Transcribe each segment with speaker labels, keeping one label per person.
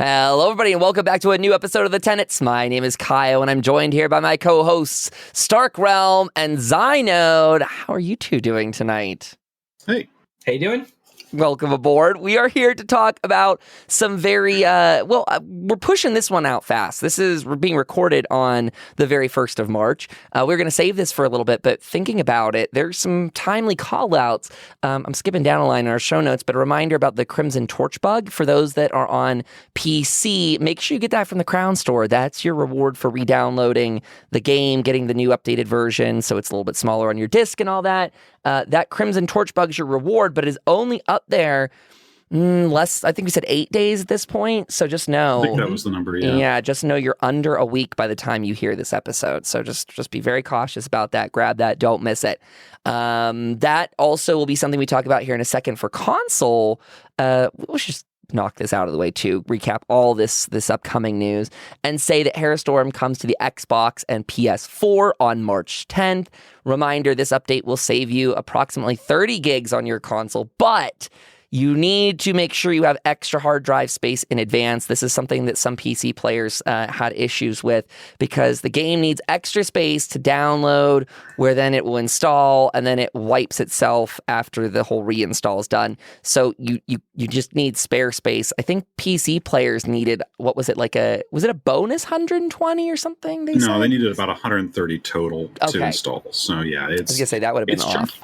Speaker 1: Hello, everybody, and welcome back to a new episode of the Tenets. My name is Kyle, and I'm joined here by my co-hosts, StarkeRealm and Zynode. How are you two doing tonight?
Speaker 2: Hey.
Speaker 3: How you doing?
Speaker 1: Welcome aboard. We are here to talk about some very, we're pushing this one out fast. We're being recorded on the very 1st of March. We're going to save this for a little bit, but thinking about it, there's some timely call-outs. I'm skipping down a line in our show notes, but a reminder about the Crimson Torch bug. For those that are on PC, make sure you get that from the Crown Store. That's your reward for re-downloading the game, getting the new updated version, so it's a little bit smaller on your disc and all that. That Crimson Torch bug is your reward, but is only up there I think we said 8 days at this point. So just know.
Speaker 2: I think that was the number, yeah.
Speaker 1: Yeah, just know you're under a week by the time you hear this episode. So just be very cautious about that. Grab that. Don't miss it. That also will be something we talk about here in a second for console. We'll just knock this out of the way too, recap all this upcoming news, and say that Harrowstorm comes to the Xbox and PS4 on March 10th. Reminder, this update will save you approximately 30 gigs on your console, but you need to make sure you have extra hard drive space in advance. This is something that some PC players had issues with because the game needs extra space to download, where then it will install, and then it wipes itself after the whole reinstall is done. So you just need spare space. I think PC players needed, what was it, was it a bonus 120 or something? They
Speaker 2: needed about 130 total to install. So yeah,
Speaker 1: I was gonna say that would have been off.
Speaker 2: Chunky.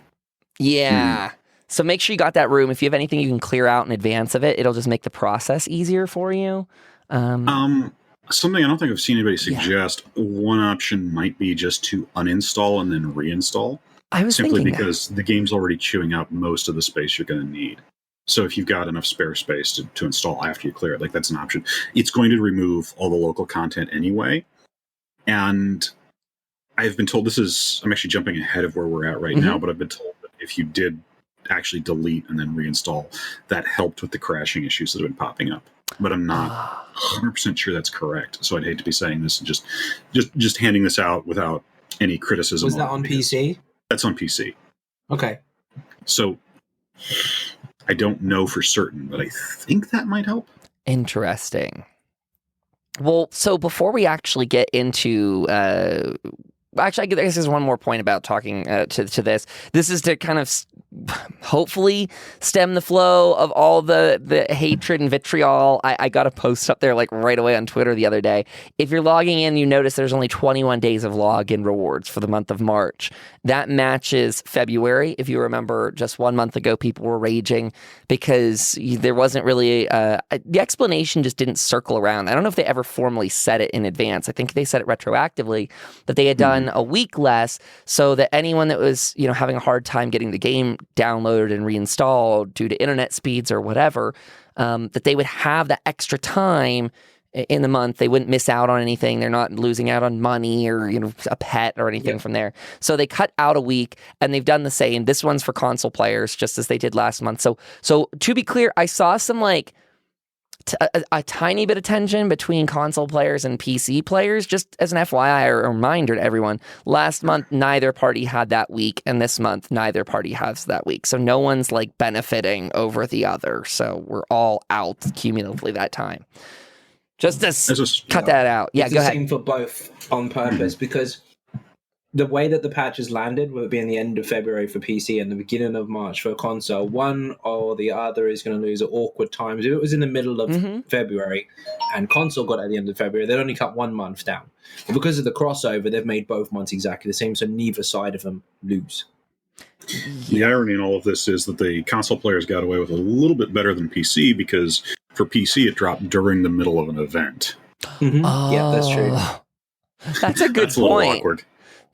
Speaker 1: Yeah. So make sure you got that room. If you have anything you can clear out in advance of it, it'll just make the process easier for you.
Speaker 2: Something I don't think I've seen anybody suggest. Yeah. One option might be just to uninstall and then reinstall.
Speaker 1: I was
Speaker 2: simply
Speaker 1: thinking
Speaker 2: because the game's already chewing out most of the space you're going to need. So if you've got enough spare space to install after you clear it, that's an option. It's going to remove all the local content anyway. And I've been told I'm actually jumping ahead of where we're at right now, but I've been told that if you did actually delete and then reinstall, that helped with the crashing issues that have been popping up. But I'm not 100% sure that's correct. So I'd hate to be saying this and just handing this out without any criticism.
Speaker 3: Was that on PC?
Speaker 2: That's on PC.
Speaker 3: Okay.
Speaker 2: So I don't know for certain, but I think that might help.
Speaker 1: Interesting. Well, so before we actually get into actually, I guess there's one more point about talking to this. This is to kind of hopefully stem the flow of all the hatred and vitriol. I got a post up there right away on Twitter the other day. If you're logging in, you notice there's only 21 days of login rewards for the month of March. That matches February. If you remember, just 1 month ago, people were raging because there wasn't really the explanation just didn't circle around. I don't know if they ever formally said it in advance. I think they said it retroactively that they had done a week less so that anyone that was having a hard time getting the game downloaded and reinstalled due to internet speeds or whatever, that they would have that extra time in the month. They wouldn't miss out on anything. They're not losing out on money or a pet or anything from there. So they cut out a week, and they've done the same. This one's for console players, just as they did last month. So to be clear, I saw some a tiny bit of tension between console players and PC players, just as an FYI or a reminder to everyone. Last month, neither party had that week, and this month, neither party has that week. So no one's benefiting over the other. So we're all out cumulatively that time. Just to cut that out. Yeah, go ahead.
Speaker 3: It's the same for both on purpose because the way that the patches landed will be in the end of February for PC and the beginning of March for console. One or the other is going to lose at awkward times. If it was in the middle of February and console got at the end of February, they'd only cut 1 month down. But because of the crossover, they've made both months exactly the same, so neither side of them lose.
Speaker 2: The irony in all of this is that the console players got away with a little bit better than PC because for PC it dropped during the middle of an event.
Speaker 1: Oh,
Speaker 3: yeah, that's true.
Speaker 1: That's a good
Speaker 2: that's
Speaker 1: point.
Speaker 2: A little awkward.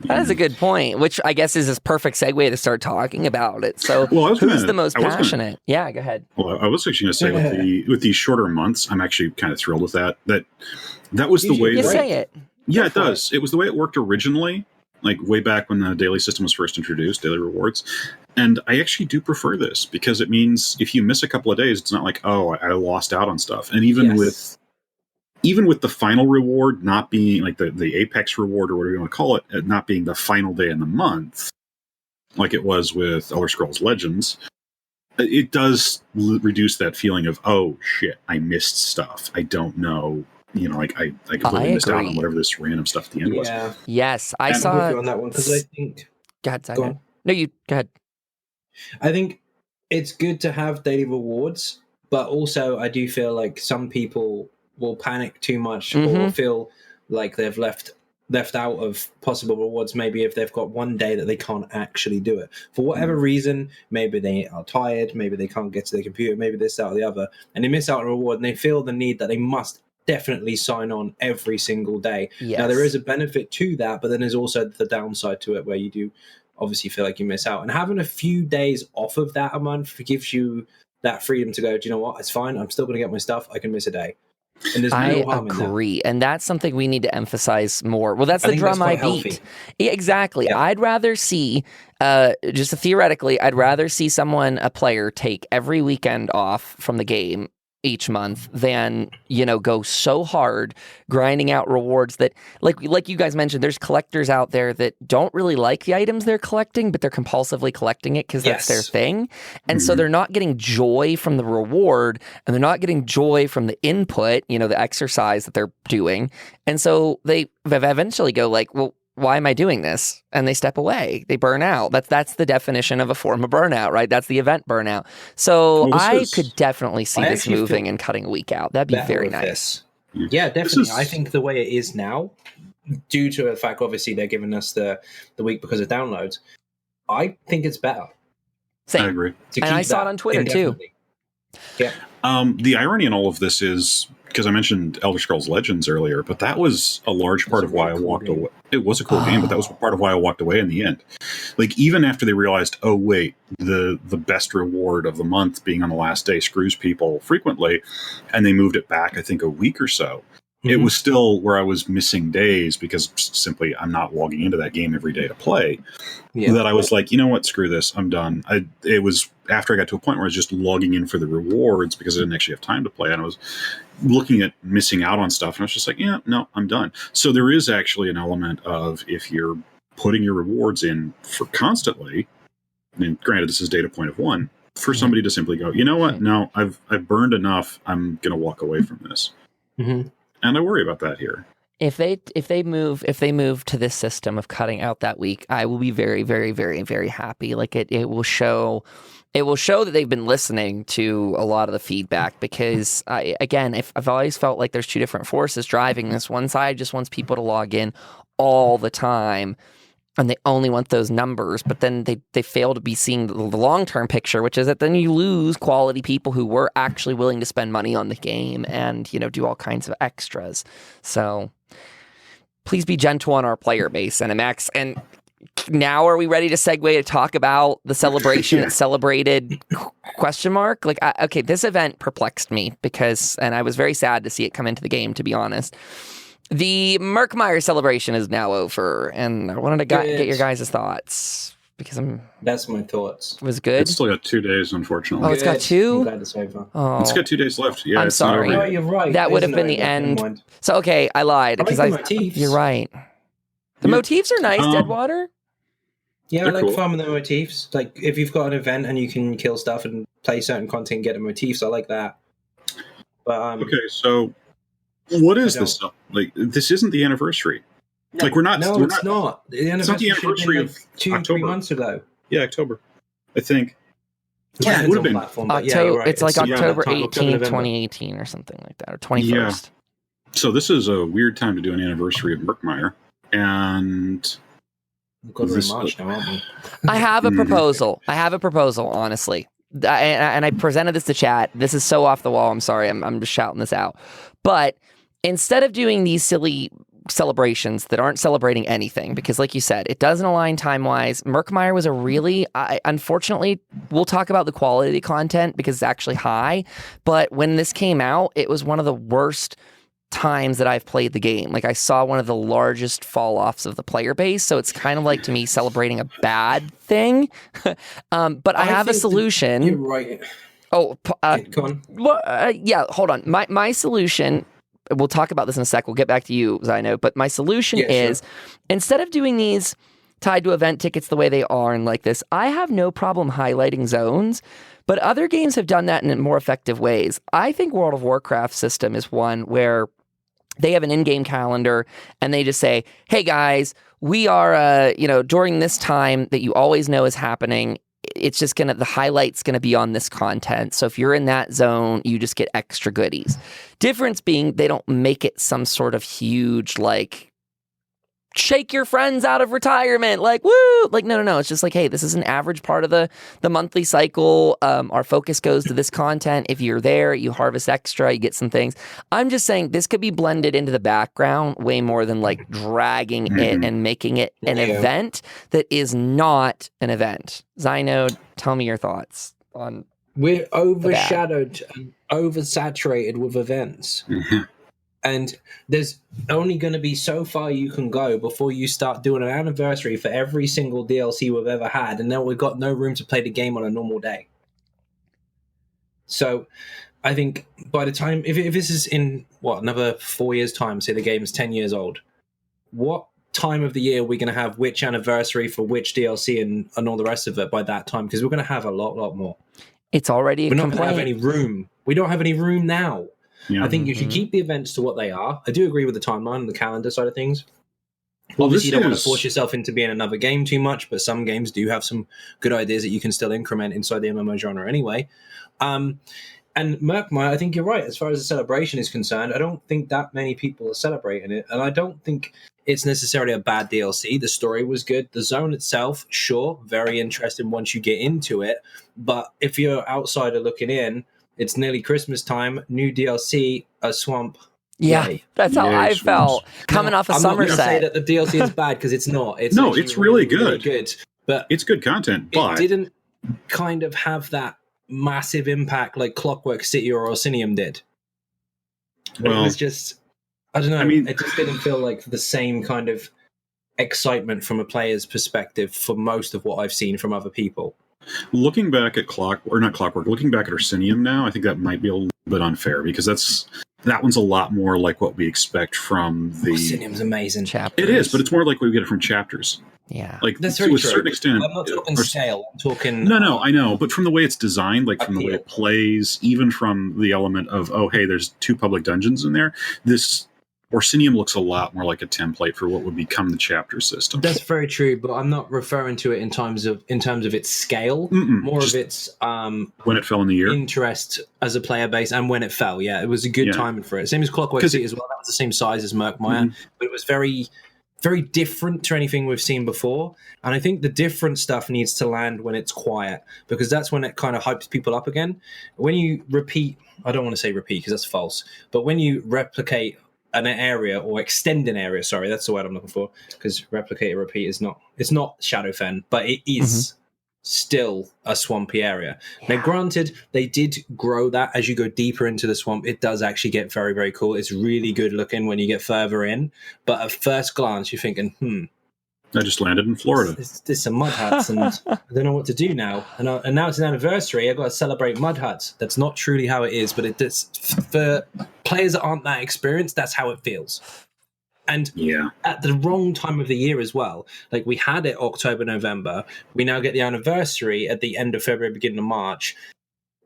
Speaker 1: That is a good point, which I guess is this perfect segue to start talking about it. So who's the most passionate? Yeah, go ahead.
Speaker 2: Well, I was actually going to say with these shorter months, I'm actually kind of thrilled with that. That was the way.
Speaker 1: You say it.
Speaker 2: Yeah, it does. It was the way it worked originally, way back when the daily system was first introduced, daily rewards. And I actually do prefer this because it means if you miss a couple of days, it's not like, oh, I lost out on stuff. And even with the final reward not being the apex reward or whatever you want to call it, not being the final day in the month, like it was with Elder Scrolls Legends, it does reduce that feeling of, oh shit, I missed stuff. I don't know. Like I completely missed out on whatever this random stuff at the end was.
Speaker 1: Yes, I
Speaker 2: And
Speaker 1: saw.
Speaker 3: I'm with you on that one because I think.
Speaker 1: Go ahead,
Speaker 3: Go on.
Speaker 1: No, you go ahead.
Speaker 3: I think it's good to have daily rewards, but also I do feel like some people will panic too much or feel like they've left out of possible rewards, maybe if they've got one day that they can't actually do it. For whatever reason, maybe they are tired, maybe they can't get to their computer, maybe this, that, or the other, and they miss out on a reward and they feel the need that they must definitely sign on every single day.
Speaker 1: Yes.
Speaker 3: Now, there is a benefit to that, but then there's also the downside to it where you do obviously feel like you miss out. And having a few days off of that a month gives you that freedom to go, do you know what? It's fine. I'm still going to get my stuff. I can miss a day. And there's no harm in that. I agree.
Speaker 1: And that's something we need to emphasize more. Well, that's the drum I beat. Yeah, exactly.
Speaker 3: Yeah.
Speaker 1: I'd rather see, just theoretically, I'd rather see a player take every weekend off from the game each month than, go so hard grinding out rewards that, like you guys mentioned, there's collectors out there that don't really like the items they're collecting, but they're compulsively collecting it because that's their thing. And so they're not getting joy from the reward and they're not getting joy from the input, the exercise that they're doing. And so they eventually go like, well, why am I doing this? And they step away. They burn out. That's the definition of a form of burnout, right? That's the event burnout. So I could definitely see this moving and cutting a week out. That'd be very nice.
Speaker 3: Yeah, definitely. I think the way it is now, due to the fact, obviously, they're giving us the week because of downloads, I think it's better.
Speaker 1: Same.
Speaker 2: I agree.
Speaker 1: And I saw it on Twitter, too.
Speaker 3: Yeah.
Speaker 2: The irony in all of this is, because I mentioned Elder Scrolls Legends earlier, but that was a large part of why I walked away. It was a cool game, but that was part of why I walked away in the end. Like, even after they realized, oh, wait, the best reward of the month being on the last day screws people frequently, and they moved it back, I think, a week or so. It was still where I was missing days because simply I'm not logging into that game every day to play. That I was like, you know what, screw this, I'm done. It was after I got to a point where I was just logging in for the rewards because I didn't actually have time to play, and I was looking at missing out on stuff, and I was just like, yeah, no, I'm done. So there is actually an element of, if you're putting your rewards in for constantly, and granted this is data point of 1, for somebody to simply go, you know what, no, I've burned enough, I'm going to walk away from this. And I worry about that here. If
Speaker 1: they move to this system of cutting out that week, I will be very, very, very, very happy. Like it will show that they've been listening to a lot of the feedback, because I've always felt like there's two different forces driving this. One side just wants people to log in all the time, and they only want those numbers, but then they fail to be seeing the long-term picture, which is that then you lose quality people who were actually willing to spend money on the game and, do all kinds of extras. So please be gentle on our player base, NMX. And now are we ready to segue to talk about the celebration that celebrated ? Like, okay, this event perplexed me and I was very sad to see it come into the game, to be honest. The Murkmire Celebration is now over, and I wanted to get your guys' thoughts, because
Speaker 3: That's my thoughts.
Speaker 1: It was good?
Speaker 2: It's still got 2 days, unfortunately.
Speaker 1: Oh, it's got 2?
Speaker 3: I'm glad it's over.
Speaker 1: Oh.
Speaker 2: It's got 2 days left. Yeah,
Speaker 1: I'm
Speaker 2: it's
Speaker 1: sorry.
Speaker 2: not over
Speaker 3: Oh, you're right.
Speaker 1: That would have been the end. So, okay, I lied.
Speaker 3: I like the motifs.
Speaker 1: You're right. The motifs are nice, Deadwater.
Speaker 3: Yeah, I like
Speaker 2: cool.
Speaker 3: farming the motifs. Like, if you've got an event and you can kill stuff and play certain content and get the motifs, I like that. But
Speaker 2: okay, so what is this stuff? Like, this isn't the anniversary.
Speaker 3: No,
Speaker 2: like, we're not.
Speaker 3: It's not. The anniversary
Speaker 2: of
Speaker 3: like 2-3 months ago.
Speaker 2: Yeah, October, I think.
Speaker 3: Yeah,
Speaker 2: it would have been.
Speaker 1: October. It's like October 18th,
Speaker 3: October,
Speaker 1: 2018 or something like that, or 21st. Yeah.
Speaker 2: So this is a weird time to do an anniversary of Murkmire, and
Speaker 3: we're in March now, aren't we?
Speaker 1: I have a proposal. Honestly. And I presented this to chat. This is so off the wall. I'm sorry. I'm just shouting this out. But instead of doing these silly celebrations that aren't celebrating anything, because like you said, it doesn't align time-wise. Murkmire was a really, unfortunately, we'll talk about the quality of the content because it's actually high. But when this came out, it was one of the worst times that I've played the game. Like, I saw one of the largest fall-offs of the player base, so it's kind of like, to me, celebrating a bad thing. But I have a solution.
Speaker 3: You're right.
Speaker 1: Oh,
Speaker 3: go on.
Speaker 1: Well, yeah, hold on. My solution, we'll talk about this in a sec, we'll get back to you, Zino, but my solution is, instead of doing these tied to event tickets the way they are and like this, I have no problem highlighting zones, but other games have done that in more effective ways. I think World of Warcraft system is one where they have an in-game calendar and they just say, hey guys, we are, during this time that you always know is happening, it's just the highlight's gonna be on this content. So if you're in that zone, you just get extra goodies. Difference being they don't make it some sort of huge, like, shake your friends out of retirement, like, woo! Like, no. It's just like, hey, this is an average part of the monthly cycle. Our focus goes to this content. If you're there, you harvest extra, you get some things. I'm just saying this could be blended into the background way more than like dragging it and making it an event that is not an event. Zynode, tell me your thoughts on.
Speaker 3: We're overshadowed and oversaturated with events. And there's only going to be so far you can go before you start doing an anniversary for every single DLC we've ever had, and then we've got no room to play the game on a normal day. So I think by the time, if this is in, another 4 years' time, say the game is 10 years old, what time of the year are we going to have which anniversary for which DLC and all the rest of it by that time? Because we're going to have a lot more.
Speaker 1: It's already
Speaker 3: We're not going to have any room. We don't have any room now.
Speaker 2: Yeah.
Speaker 3: I think you should keep the events to what they are. I do agree with the timeline and the calendar side of things.
Speaker 2: Well,
Speaker 3: Obviously, you don't want to force yourself into being another game too much, but some games do have some good ideas that you can still increment inside the MMO genre anyway. And Murkmire, I think you're right. As far as the celebration is concerned, I don't think that many people are celebrating it, and I don't think it's necessarily a bad DLC. The story was good. The zone itself, sure, very interesting once you get into it, but if you're an outsider looking in, it's nearly Christmas time, new DLC, a swamp.
Speaker 1: Yeah,
Speaker 3: Yay.
Speaker 1: that's how I felt coming off of Somerset.
Speaker 3: I'm not going to say that the DLC is bad because it's not. It's
Speaker 2: really good.
Speaker 3: Really good. But
Speaker 2: it's good content, but
Speaker 3: it didn't kind of have that massive impact like Clockwork City or Orsinium did. Well, it was just, I don't know. I mean, it just didn't feel like the same kind of excitement from a player's perspective for most of what I've seen from other people.
Speaker 2: Looking back at looking back at Orsinium now, I think that might be a little bit unfair because that one's a lot more like what we expect from the
Speaker 3: Orsinium's amazing.
Speaker 1: Chapters.
Speaker 2: It is, but it's more like what we get from chapters.
Speaker 1: Yeah,
Speaker 2: like
Speaker 3: that's
Speaker 2: to
Speaker 3: very
Speaker 2: a
Speaker 3: true.
Speaker 2: certain extent.
Speaker 3: I'm not talking scale. I'm talking.
Speaker 2: No, I know, but from the way it's designed, like from the way it plays, even from the element of there's 2 public dungeons in there. This Orsinium looks a lot more like a template for what would become the chapter system.
Speaker 3: That's very true, but I'm not referring to it in terms of its scale, more of its
Speaker 2: when it fell in the year
Speaker 3: interest as a player base and when it fell. Yeah, it was a good timing for it. Same as Clockwork City as well. That was the same size as Murkmire, but it was very, very different to anything we've seen before. And I think the different stuff needs to land when it's quiet because that's when it kind of hypes people up again. When you repeat, I don't want to say repeat because that's false, but when you replicate an area or extend an area, sorry, that's the word I'm looking for, because replicate and repeat is not Shadowfen, but it is still a swampy area. Now, granted, they did grow that as you go deeper into the swamp. It does actually get very, very cool. It's really good looking when you get further in, but at first glance, you're thinking,
Speaker 2: I just landed in Florida.
Speaker 3: There's some mud huts, and I don't know what to do now. And now it's an anniversary. I've got to celebrate mud huts. That's not truly how it is, but it does. For players that aren't that experienced, that's how it feels. And at the wrong time of the year as well. Like we had it October, November. We now get the anniversary at the end of February, beginning of March.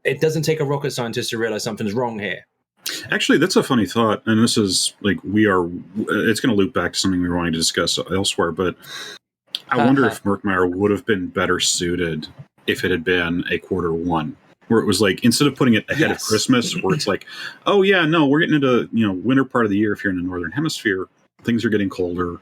Speaker 3: It doesn't take a rocket scientist to realize something's wrong here.
Speaker 2: Actually, that's a funny thought, and this is like it's going to loop back to something we were wanting to discuss elsewhere, but I wonder if Murkmire would have been better suited if it had been a Q1, where it was like, instead of putting it ahead of Christmas, where it's like, we're getting into, winter part of the year. If you're in the Northern Hemisphere, things are getting colder.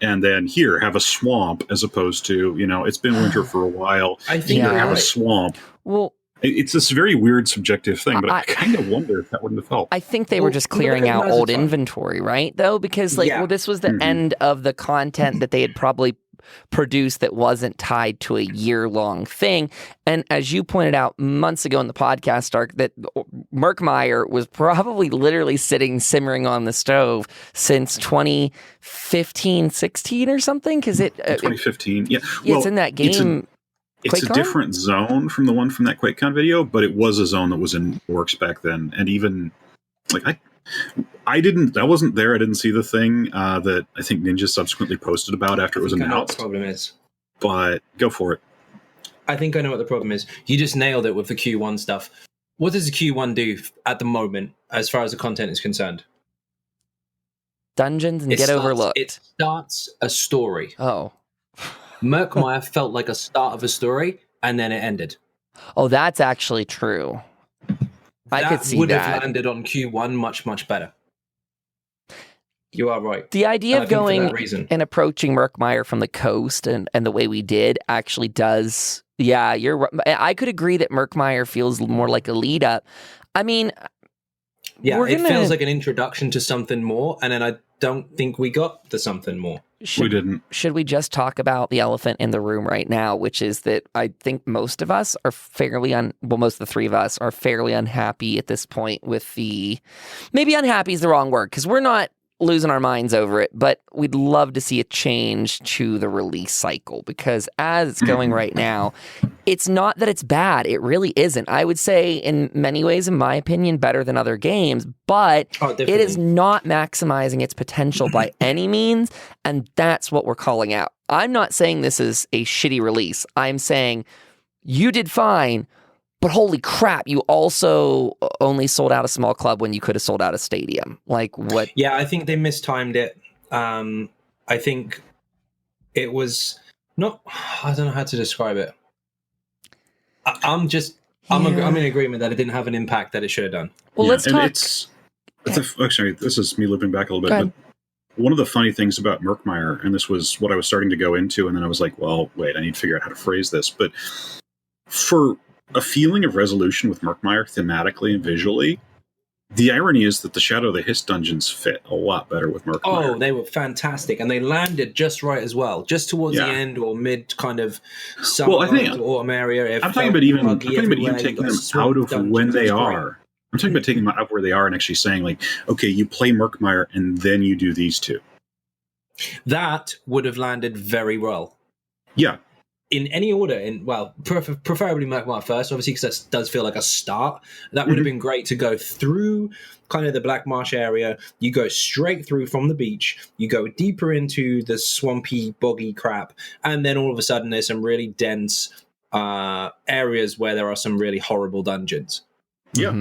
Speaker 2: And then here, have a swamp as opposed to, it's been winter for a while.
Speaker 3: I think
Speaker 2: have a swamp.
Speaker 1: Well,
Speaker 2: it's this very weird subjective thing, but I kind of wonder if that wouldn't have helped.
Speaker 1: I think they were just clearing out old inventory, right? Though, because this was the end of the content that they had probably produced that wasn't tied to a year-long thing. And as you pointed out months ago in the podcast, Stark, that Murkmire was probably literally simmering on the stove since 2015, 16 or something. Because
Speaker 2: 2015,
Speaker 1: it's in that game.
Speaker 2: It's a different zone from the one from that QuakeCon video, but it was a zone that was in works back then. And even I wasn't there. I didn't see the thing that I think Ninja subsequently posted about after it was
Speaker 3: I know what the
Speaker 2: announced.
Speaker 3: problem is.
Speaker 2: But go for it.
Speaker 3: I think I know what the problem is. You just nailed it with the Q1 stuff. What does the Q1 do at the moment as far as the content is concerned?
Speaker 1: Dungeons and overlooked.
Speaker 3: It starts a story.
Speaker 1: Oh.
Speaker 3: Murkmire felt like a start of a story, and then it ended.
Speaker 1: Oh, that's actually true. I could see that.
Speaker 3: Would have landed on Q1 much, much better. You are right.
Speaker 1: The idea of going and approaching Murkmire from the coast and the way we did actually does. Yeah, you're right. I could agree that Murkmire feels more like a lead up. I mean,
Speaker 3: yeah, it feels like an introduction to something more, and then I don't think we got the something more.
Speaker 2: We didn't.
Speaker 1: Should we just talk about the elephant in the room right now, which is that I think most of us are most of the three of us are fairly unhappy at this point with maybe unhappy is the wrong word, because we're not losing our minds over it, but we'd love to see a change to the release cycle, because as it's going right now, it's not that it's bad. It really isn't. I would say in many ways, in my opinion, better than other games, but it is not maximizing its potential by any means, and that's what we're calling out. I'm not saying this is a shitty release. I'm saying you did fine, but holy crap, you also only sold out a small club when you could have sold out a stadium. Like, what?
Speaker 3: Yeah, I think they mistimed it. I think it was not... I don't know how to describe it. I'm in agreement that it didn't have an impact that it should have done.
Speaker 1: Well, let's talk...
Speaker 2: Actually, this is me looping back a little bit, but one of the funny things about Murkmire, and this was what I was starting to go into, and then I was like, well, wait, I need to figure out how to phrase this, but for a feeling of resolution with Murkmire thematically and visually, the irony is that the Shadow of the Hist dungeons fit a lot better with Murkmire.
Speaker 3: Oh, they were fantastic, and they landed just right as well, just towards the end or mid kind of summer autumn area.
Speaker 2: I'm talking about even taking them out of when they are. I'm talking about taking them out of where they are and actually saying, like, okay, you play Murkmire and then you do these two.
Speaker 3: That would have landed very well.
Speaker 2: Yeah.
Speaker 3: In any order, preferably Murkmire first, obviously, because that does feel like a start. That would have been great to go through kind of the Black Marsh area. You go straight through from the beach, you go deeper into the swampy, boggy crap, and then all of a sudden there's some really dense areas where there are some really horrible dungeons.
Speaker 2: Yeah.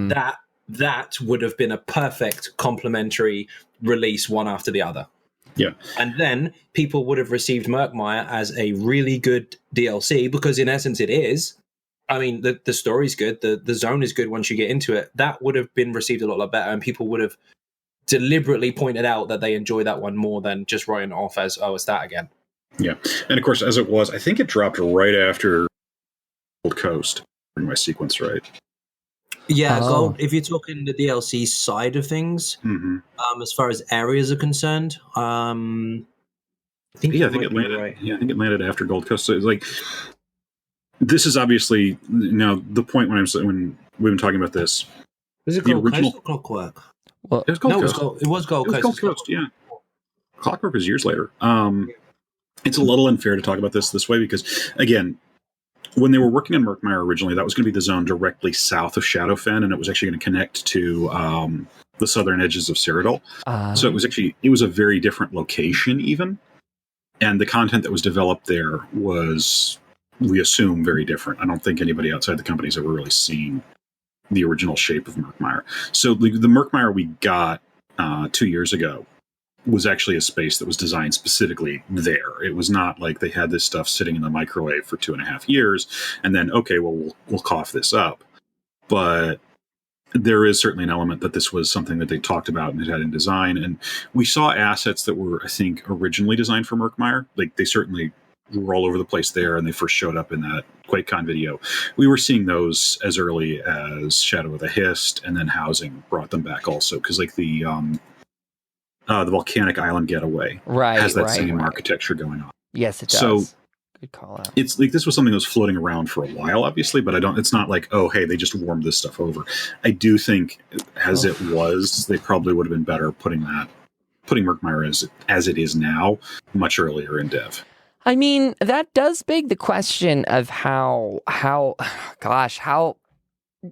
Speaker 3: That would have been a perfect complementary release, one after the other.
Speaker 2: Yeah.
Speaker 3: And then people would have received Murkmire as a really good DLC, because in essence it is. I mean, the story's good, the zone is good once you get into it. That would have been received a lot better, and people would have deliberately pointed out that they enjoy that one more than just writing it off as, oh, it's that again.
Speaker 2: Yeah. And of course, as it was, I think it dropped right after Gold Coast, in my sequence, right?
Speaker 3: Yeah, Gold. If you're talking the DLC side of things, as far as areas are concerned, I think it landed. Right.
Speaker 2: Yeah, I think it landed after Gold Coast. So it's like, this is obviously now the point when we've been talking about this.
Speaker 3: Was it Gold Coast or Clockwork?
Speaker 2: Well, it was Gold Coast.
Speaker 3: It was Gold Coast.
Speaker 2: Gold Coast. Yeah, Clockwork was years later. It's a little unfair to talk about this way because, again, when they were working on Murkmire originally, that was going to be the zone directly south of Shadowfen, and it was actually going to connect to the southern edges of Cyrodiil. So it was a very different location even, and the content that was developed there was, we assume, very different. I don't think anybody outside the company has ever really seen the original shape of Murkmire. So the Murkmire we got 2 years ago was actually a space that was designed specifically there. It was not like they had this stuff sitting in the microwave for 2.5 years and then, okay, well, we'll cough this up. But there is certainly an element that this was something that they talked about and had in design. And we saw assets that were, I think, originally designed for Murkmire. Like, they certainly were all over the place there, and they first showed up in that QuakeCon video. We were seeing those as early as Shadow of the Hist, and then Housing brought them back also, because like the Volcanic Island Getaway has that same architecture going on.
Speaker 1: Yes, it does.
Speaker 2: So
Speaker 1: good call out.
Speaker 2: It's like this was something that was floating around for a while, obviously, but it's not like, oh, hey, they just warmed this stuff over. I do think, as it was, they probably would have been better putting Murkmire as it is now much earlier in dev.
Speaker 1: I mean, that does beg the question of how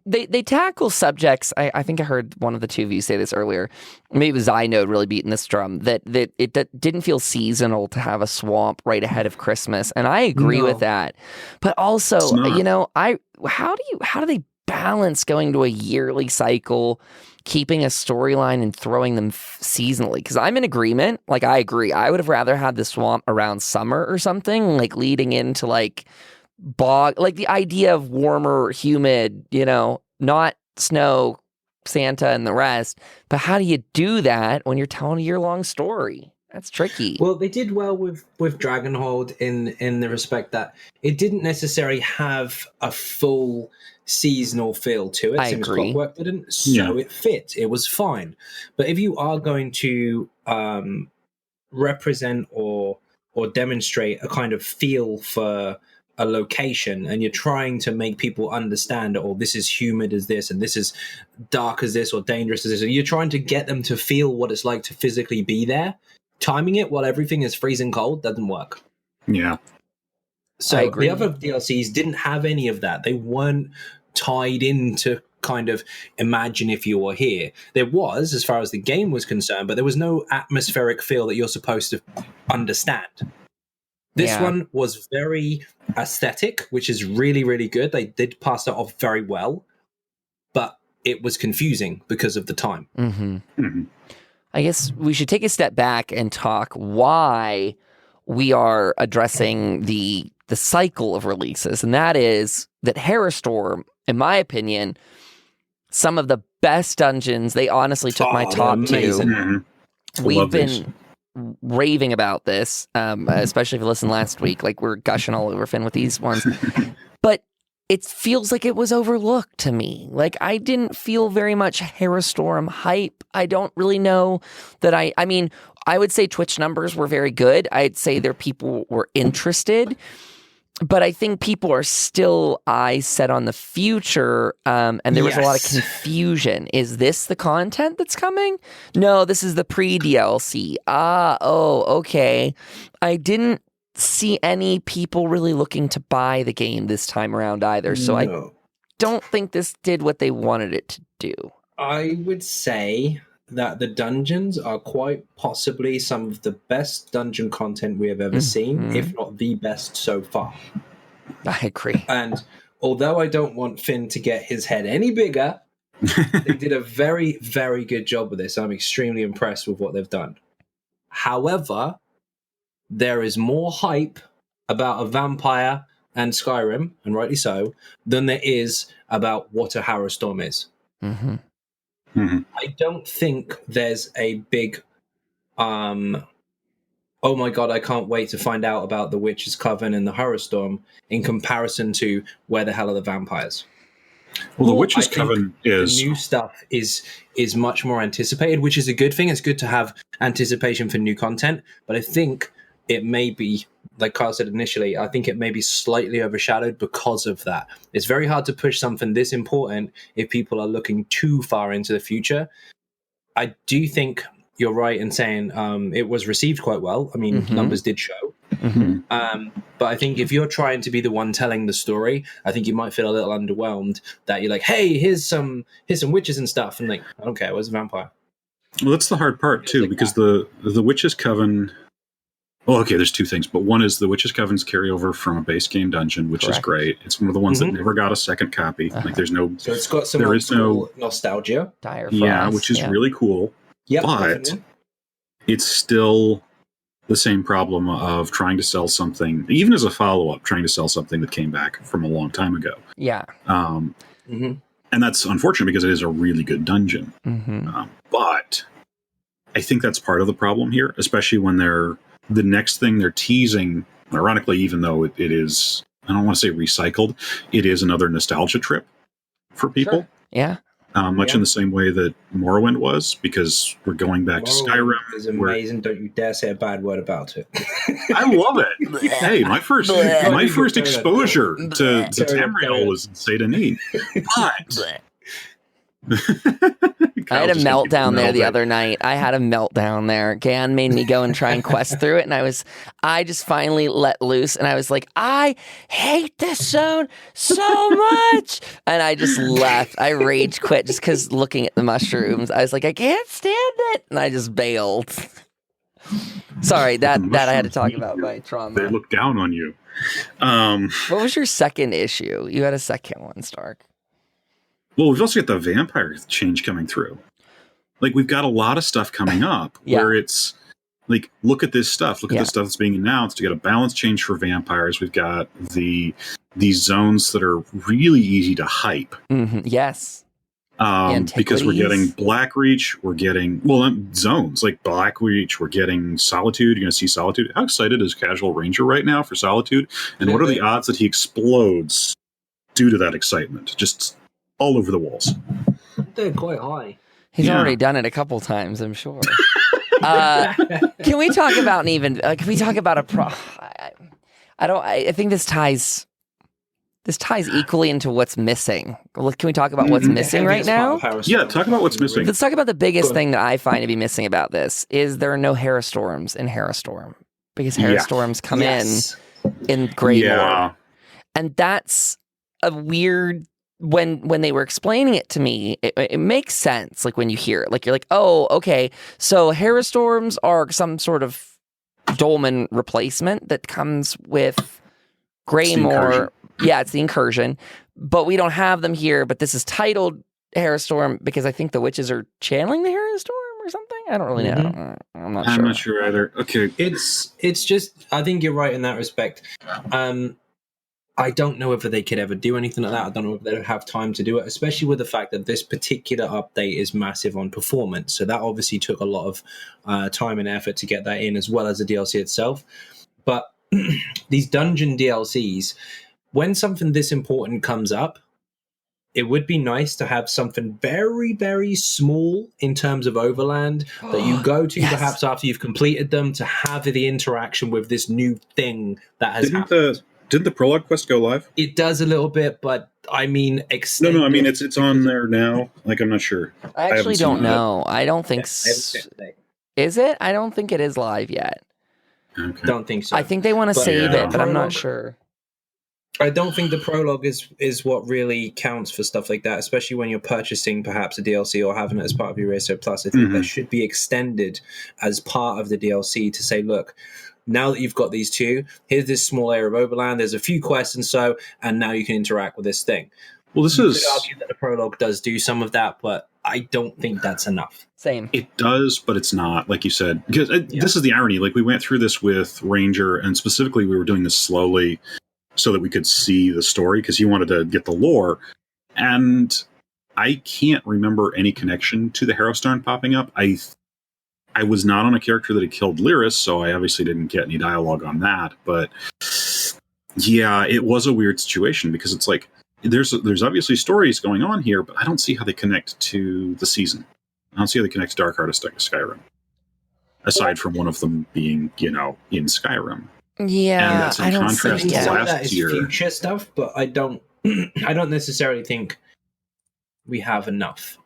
Speaker 1: they tackle subjects. I think I heard one of the two of you say this earlier. Maybe it was Zinode really beating this drum, that it didn't feel seasonal to have a swamp right ahead of Christmas, and I agree with that. But also, how do they balance going to a yearly cycle, keeping a storyline and throwing them seasonally? Because I'm in agreement. Like, I agree. I would have rather had the swamp around summer or something, like leading into like bog, like the idea of warmer, humid, not snow, Santa and the rest. But how do you do that when you're telling a year-long story? That's tricky.
Speaker 3: Well, they did well with Dragonhold in the respect that it didn't necessarily have a full seasonal feel to it.
Speaker 1: I
Speaker 3: Sims
Speaker 1: agree.
Speaker 3: Clockwork didn't, so it fit. It was fine. But if you are going to represent or demonstrate a kind of feel for a location, and you're trying to make people understand, this is humid as this, and this is dark as this, or dangerous as this, and you're trying to get them to feel what it's like to physically be there, timing it while everything is freezing cold doesn't work.
Speaker 2: Yeah.
Speaker 3: So the other DLCs didn't have any of that. They weren't tied into kind of imagine if you were here. There was, as far as the game was concerned, but there was no atmospheric feel that you're supposed to understand. This one was very aesthetic, which is really, really good. They did pass that off very well, but it was confusing because of the time.
Speaker 1: Mm-hmm. Mm-hmm. I guess we should take a step back and talk why we are addressing the cycle of releases, and that is that Harrowstorm, in my opinion, some of the best dungeons. They honestly took my top two.
Speaker 2: Mm-hmm.
Speaker 1: We've been raving about this, especially if you listened last week. Like, we're gushing all over Finn with these ones, but it feels like it was overlooked to me. Like, I didn't feel very much Harrowstorm hype. I don't really know that I mean, I would say Twitch numbers were very good. I'd say their people were interested, but I think people are still eyes set on the future, and there was a lot of confusion. Is this the content that's coming? No, this is the pre-DLC. Okay. I didn't see any people really looking to buy the game this time around either, so I don't think this did what they wanted it to do.
Speaker 3: I would say that the dungeons are quite possibly some of the best dungeon content we have ever seen, if not the best so far.
Speaker 1: I agree.
Speaker 3: And although I don't want Finn to get his head any bigger, they did a very, very good job with this. I'm extremely impressed with what they've done. However, there is more hype about a vampire and Skyrim, and rightly so, than there is about what a Harrowstorm is.
Speaker 1: Mm-hmm.
Speaker 2: Mm-hmm.
Speaker 3: I don't think there's a big, oh my god, I can't wait to find out about the Witch's Coven and the Harrowstorm in comparison to where the hell are the vampires.
Speaker 2: Well, the Witch's Coven is...
Speaker 3: The new stuff is much more anticipated, which is a good thing. It's good to have anticipation for new content, but I think it may be, like Carl said initially, I think it may be slightly overshadowed because of that. It's very hard to push something this important if people are looking too far into the future. I do think you're right in saying it was received quite well. I mean, numbers did show.
Speaker 1: Mm-hmm.
Speaker 3: But I think if you're trying to be the one telling the story, I think you might feel a little underwhelmed that you're like, hey, here's some witches and stuff. And like, I don't care, where's the vampire?
Speaker 2: Well, that's the hard part, too, because the Witch's Coven... Well, okay, there's two things, but one is the Witch's Coven's carryover from a base game dungeon, which is great. It's one of the ones that never got a second copy. Like, there's no...
Speaker 3: So it's got some old school nostalgia.
Speaker 1: Dire
Speaker 2: Frost, which is really cool.
Speaker 3: Yep,
Speaker 2: but
Speaker 3: definitely.
Speaker 2: It's still the same problem of trying to sell something, even as a follow-up, trying to sell something that came back from a long time ago.
Speaker 1: Yeah.
Speaker 2: And that's unfortunate because it is a really good dungeon. But I think that's part of the problem here, especially when the next thing they're teasing, ironically, even though it is, I don't want to say recycled, it is another nostalgia trip for people.
Speaker 1: Sure. Yeah.
Speaker 2: Much in the same way that Morrowind was, because we're going back to Skyrim.
Speaker 3: It's amazing. Don't you dare say a bad word about it.
Speaker 2: I love it. Hey, my first exposure to Tamriel was in Saint Denis.
Speaker 1: I had a meltdown there the other night. I had a meltdown there. Gan made me go and try and quest through it, and I just finally let loose, and I was like, I hate this zone so much, and I just left. I rage quit just because looking at the mushrooms, I was like, I can't stand it, and I just bailed. Sorry, that I had to talk about my trauma.
Speaker 2: They look down on you.
Speaker 1: What was your second issue? You had a second one, Stark.
Speaker 2: Well, we've also got the vampire change coming through. Like, we've got a lot of stuff coming up where it's like, look at this stuff. Look at the stuff that's being announced. You got a balance change for vampires. We've got these zones that are really easy to hype.
Speaker 1: Mm-hmm. Yes.
Speaker 2: Because we're getting Blackreach. We're getting, zones like Blackreach. We're getting Solitude. You're going to see Solitude. How excited is Casual Ranger right now for Solitude? And what are the odds that he explodes due to that excitement? Just all over the walls.
Speaker 3: They're quite high.
Speaker 1: He's already done it a couple times, I'm sure. Can we talk about can we talk about I think this ties equally into what's missing. Can we talk about what's missing right now?
Speaker 2: Yeah, talk about what's missing.
Speaker 1: Let's talk about the biggest thing that I find to be missing about this is there are no Harrowstorms in Harrowstorm, because Harrowstorms come in Greymore. And that's a weird, when they were explaining it to me, it makes sense. Like when you hear it, like you're like, oh, okay, so Harrowstorms are some sort of dolmen replacement that comes with Greymore. Yeah, it's the incursion, but we don't have them here. But this is titled Harrowstorm because I think the witches are channeling the Harrowstorm or something. I don't really know. I'm not sure.
Speaker 2: I'm not sure either. Okay,
Speaker 3: it's just, I think you're right in that respect. I don't know whether they could ever do anything like that. I don't know if they'll have time to do it, especially with the fact that this particular update is massive on performance. So that obviously took a lot of time and effort to get that in, as well as the DLC itself. But these dungeon DLCs, when something this important comes up, it would be nice to have something very, very small in terms of overland that you go to perhaps after you've completed them, to have the interaction with this new thing that has happened.
Speaker 2: Did the prologue quest go live?
Speaker 3: It does a little bit, but I mean,
Speaker 2: No, I mean it's on there now. Like, I'm not sure.
Speaker 1: I actually don't know. I don't think. Is it? I don't think it is live yet.
Speaker 2: Okay.
Speaker 3: Don't think so.
Speaker 1: I think they want to save it, but I'm not sure.
Speaker 3: I don't think the prologue is what really counts for stuff like that, especially when you're purchasing perhaps a DLC or having it as part of your Racer Plus. I think that should be extended as part of the DLC to say, look, now that you've got these two, here's this small area of overland, there's a few quests and now you can interact with this thing.
Speaker 2: Well, this
Speaker 3: You could argue that the prologue does do some of that, but I don't think that's enough.
Speaker 1: Same.
Speaker 2: It does, but it's not, like you said. Because this is the irony. Like, we went through this with Ranger, and specifically we were doing this slowly so that we could see the story, because he wanted to get the lore. And I can't remember any connection to the Harrowstorm popping up. I was not on a character that had killed Lyris, so I obviously didn't get any dialogue on that. But yeah, it was a weird situation, because it's like, there's obviously stories going on here, but I don't see how they connect to the season. I don't see how they connect to Dark Heart of Skyrim, aside from one of them being, in Skyrim.
Speaker 1: Yeah,
Speaker 2: and that's in contrast to last year.
Speaker 3: Future stuff, but I don't necessarily think we have enough.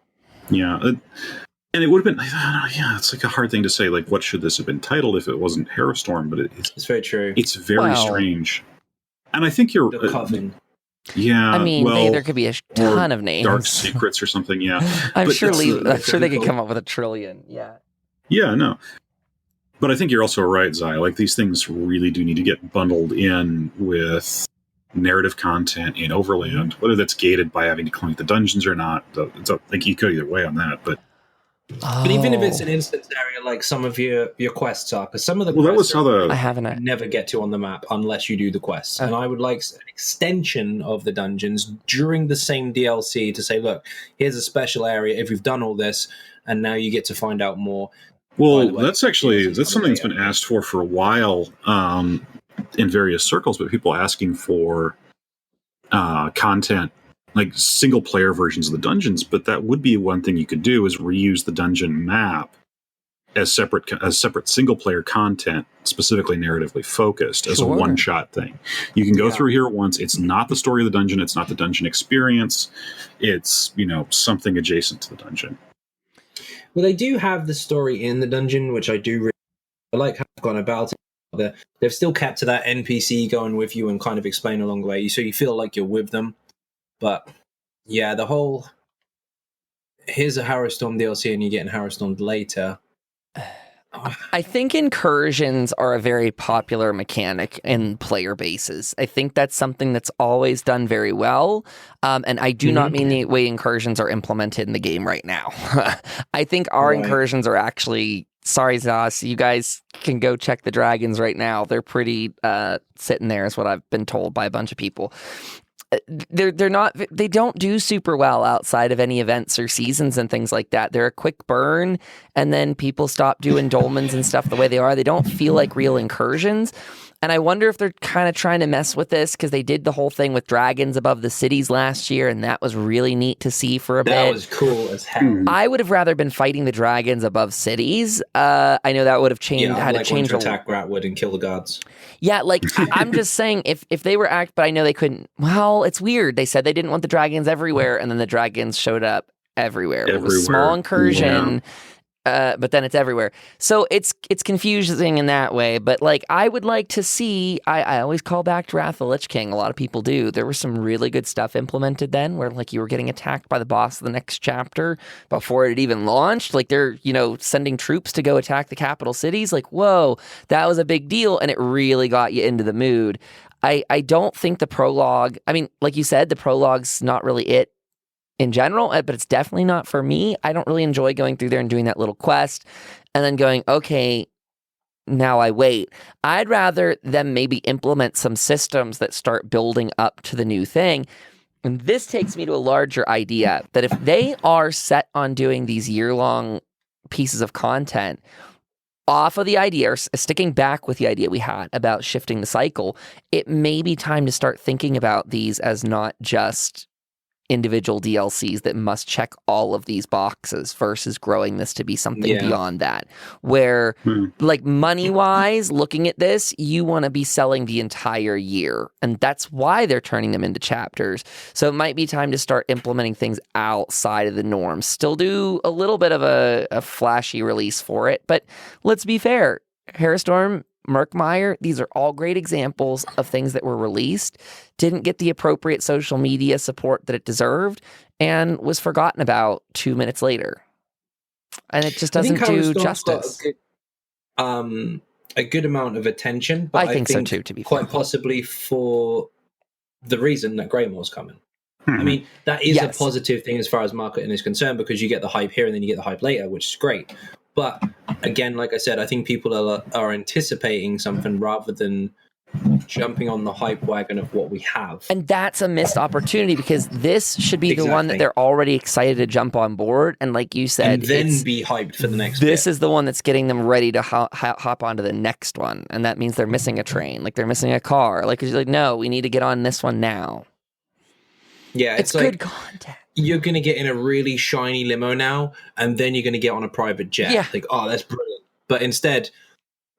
Speaker 2: Yeah, and it would have been. It's like a hard thing to say. Like, what should this have been titled if it wasn't Harrowstorm? But it's
Speaker 3: very true.
Speaker 2: It's very strange, and I think you're.
Speaker 3: The Coven.
Speaker 2: Yeah,
Speaker 1: I mean, there could be a ton of names.
Speaker 2: Dark Secrets or something. Yeah,
Speaker 1: I'm sure they could come up with a trillion. Yeah.
Speaker 2: Yeah, no. But I think you're also right, Zai. Like, these things really do need to get bundled in with narrative content in Overland, whether that's gated by having to clean the dungeons or not. I think you could either way on that. But
Speaker 3: even if it's an instance area like some of your quests are, because some of the
Speaker 2: quests
Speaker 3: I haven't never get to on the map unless you do the quests. And I would like an extension of the dungeons during the same DLC to say, look, here's a special area if you've done all this, and now you get to find out more.
Speaker 2: Well, that's something that's been asked for a while in various circles, but people asking for content, like single player versions of the dungeons. But that would be one thing you could do, is reuse the dungeon map as separate single player content, specifically narratively focused, as a one shot thing. You can go through here once. It's not the story of the dungeon. It's not the dungeon experience. It's, something adjacent to the dungeon.
Speaker 3: Well, they do have the story in the dungeon, which I do really like how they've gone about it. They've still kept to that NPC going with you and kind of explain along the way, so you feel like you're with them. But yeah, the whole here's a Harrowstorm DLC and you're getting Harrowstormed later.
Speaker 1: I think incursions are a very popular mechanic in player bases. I think that's something that's always done very well. And I do not mean the way incursions are implemented in the game right now. I think our incursions are actually, sorry, Zos, you guys can go check the dragons right now. They're pretty sitting there is what I've been told by a bunch of people. They're not, they don't do super well outside of any events or seasons and things like that. They're a quick burn, and then people stop doing dolmens and stuff the way they are. They don't feel like real incursions. And I wonder if they're kind of trying to mess with this because they did the whole thing with dragons above the cities last year, and that was really neat to see for a bit.
Speaker 3: That was cool as hell.
Speaker 1: I would have rather been fighting the dragons above cities. I know that would have changed.
Speaker 3: Had to change to attack Ratwood and kill the guards.
Speaker 1: Yeah, like I'm just saying, if they were but I know they couldn't. Well, it's weird. They said they didn't want the dragons everywhere, and then the dragons showed up everywhere. It was a small incursion.
Speaker 2: Yeah.
Speaker 1: But then it's everywhere. So it's confusing in that way. But like I would like to see, I always call back to Wrath of the Lich King. A lot of people do. There was some really good stuff implemented then where like you were getting attacked by the boss of the next chapter before it even launched. Like they're, sending troops to go attack the capital cities. Like, whoa, that was a big deal. And it really got you into the mood. I don't think the prologue, I mean, like you said, the prologue's not really it in general, but it's definitely not for me. I don't really enjoy going through there and doing that little quest and then going, okay, now I wait. I'd rather them maybe implement some systems that start building up to the new thing. And this takes me to a larger idea that if they are set on doing these year-long pieces of content off of the idea or sticking back with the idea we had about shifting the cycle, it may be time to start thinking about these as not just individual DLCs that must check all of these boxes versus growing this to be something beyond that. Where, like money-wise, looking at this, you want to be selling the entire year. And that's why they're turning them into chapters. So it might be time to start implementing things outside of the norm. Still do a little bit of a flashy release for it. But let's be fair. Harrowstorm, Murkmire, these are all great examples of things that were released, didn't get the appropriate social media support that it deserved, and was forgotten about 2 minutes later. And it just doesn't do justice.
Speaker 3: A good amount of attention, but
Speaker 1: I think so too, to be
Speaker 3: quite
Speaker 1: fair.
Speaker 3: possibly for the reason that Greymoor's coming. I mean, that is a positive thing as far as marketing is concerned because you get the hype here and then you get the hype later, which is great. But again, like I said, I think people are anticipating something rather than jumping on the hype wagon of what we have.
Speaker 1: And that's a missed opportunity because this should be the one that they're already excited to jump on board. And like you said,
Speaker 3: and then be hyped for the next
Speaker 1: This
Speaker 3: bit.
Speaker 1: is the one that's getting them ready to hop onto the next one. And that means they're missing a train, like they're missing a car. Like, it's like, no, we need to get on this one now.
Speaker 3: Yeah,
Speaker 1: it's
Speaker 3: like,
Speaker 1: good content.
Speaker 3: You're going to get in a really shiny limo now, and then you're going to get on a private jet.
Speaker 1: Yeah.
Speaker 3: Like, oh, that's brilliant. But instead,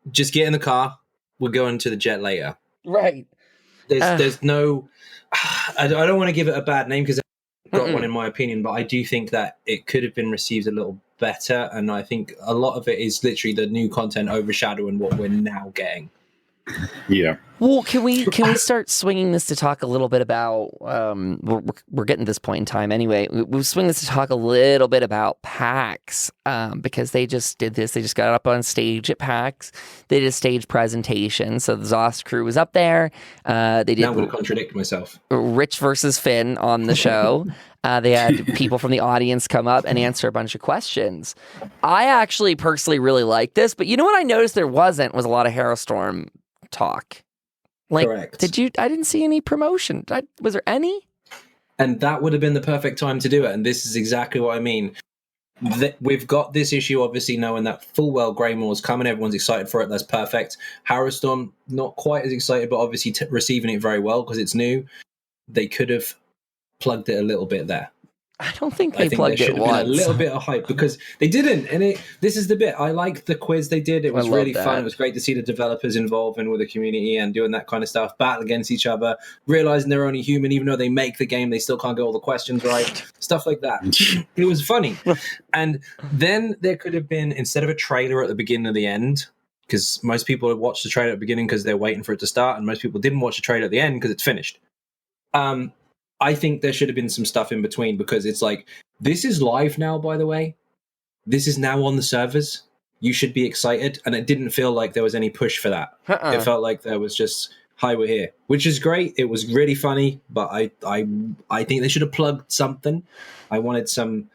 Speaker 3: just get in the car. We'll go into the jet later.
Speaker 1: Right.
Speaker 3: There's no... I don't want to give it a bad name because I've got one in my opinion, but I do think that it could have been received a little better, and I think a lot of it is literally the new content overshadowing what we're now getting.
Speaker 2: Yeah.
Speaker 1: Well, can we start swinging this to talk a little bit about? We're getting to this point in time anyway. We'll swing this to talk a little bit about PAX because they just did this. They just got up on stage at PAX. They did a stage presentation. So the Zost crew was up there. They did.
Speaker 3: Now I'm going to contradict myself.
Speaker 1: Rich versus Finn on the show. They had people from the audience come up and answer a bunch of questions. I actually personally really like this, but you know what I noticed there was a lot of Harrowstorm talk. Like,
Speaker 3: correct.
Speaker 1: I didn't see any promotion. Was there any?
Speaker 3: And that would have been the perfect time to do it. And this is exactly what I mean. We've got this issue, obviously, knowing that full well Greymoor's coming. Everyone's excited for it. That's perfect. Harrowstorm, not quite as excited, but obviously receiving it very well because it's new. They could have plugged it a little bit there.
Speaker 1: I don't think
Speaker 3: I
Speaker 1: they
Speaker 3: think
Speaker 1: plugged
Speaker 3: there
Speaker 1: it
Speaker 3: should have been a
Speaker 1: once.
Speaker 3: little bit of hype because they didn't. And this is the bit. I liked the quiz they did. It was
Speaker 1: love
Speaker 3: really
Speaker 1: that.
Speaker 3: fun. It was great to see the developers involving with the community and doing that kind of stuff, battle against each other, realizing they're only human, even though they make the game, they still can't get all the questions right, stuff like that. It was funny. And then there could have been, instead of a trailer at the beginning or the end, because most people would watch the trailer at the beginning because they're waiting for it to start, and most people didn't watch the trailer at the end because it's finished. I think there should have been some stuff in between because it's like, this is live now, by the way. This is now on the servers. You should be excited. And it didn't feel like there was any push for that. It felt like there was just, hi, we're here, which is great. It was really funny, but I think they should have plugged something. I wanted some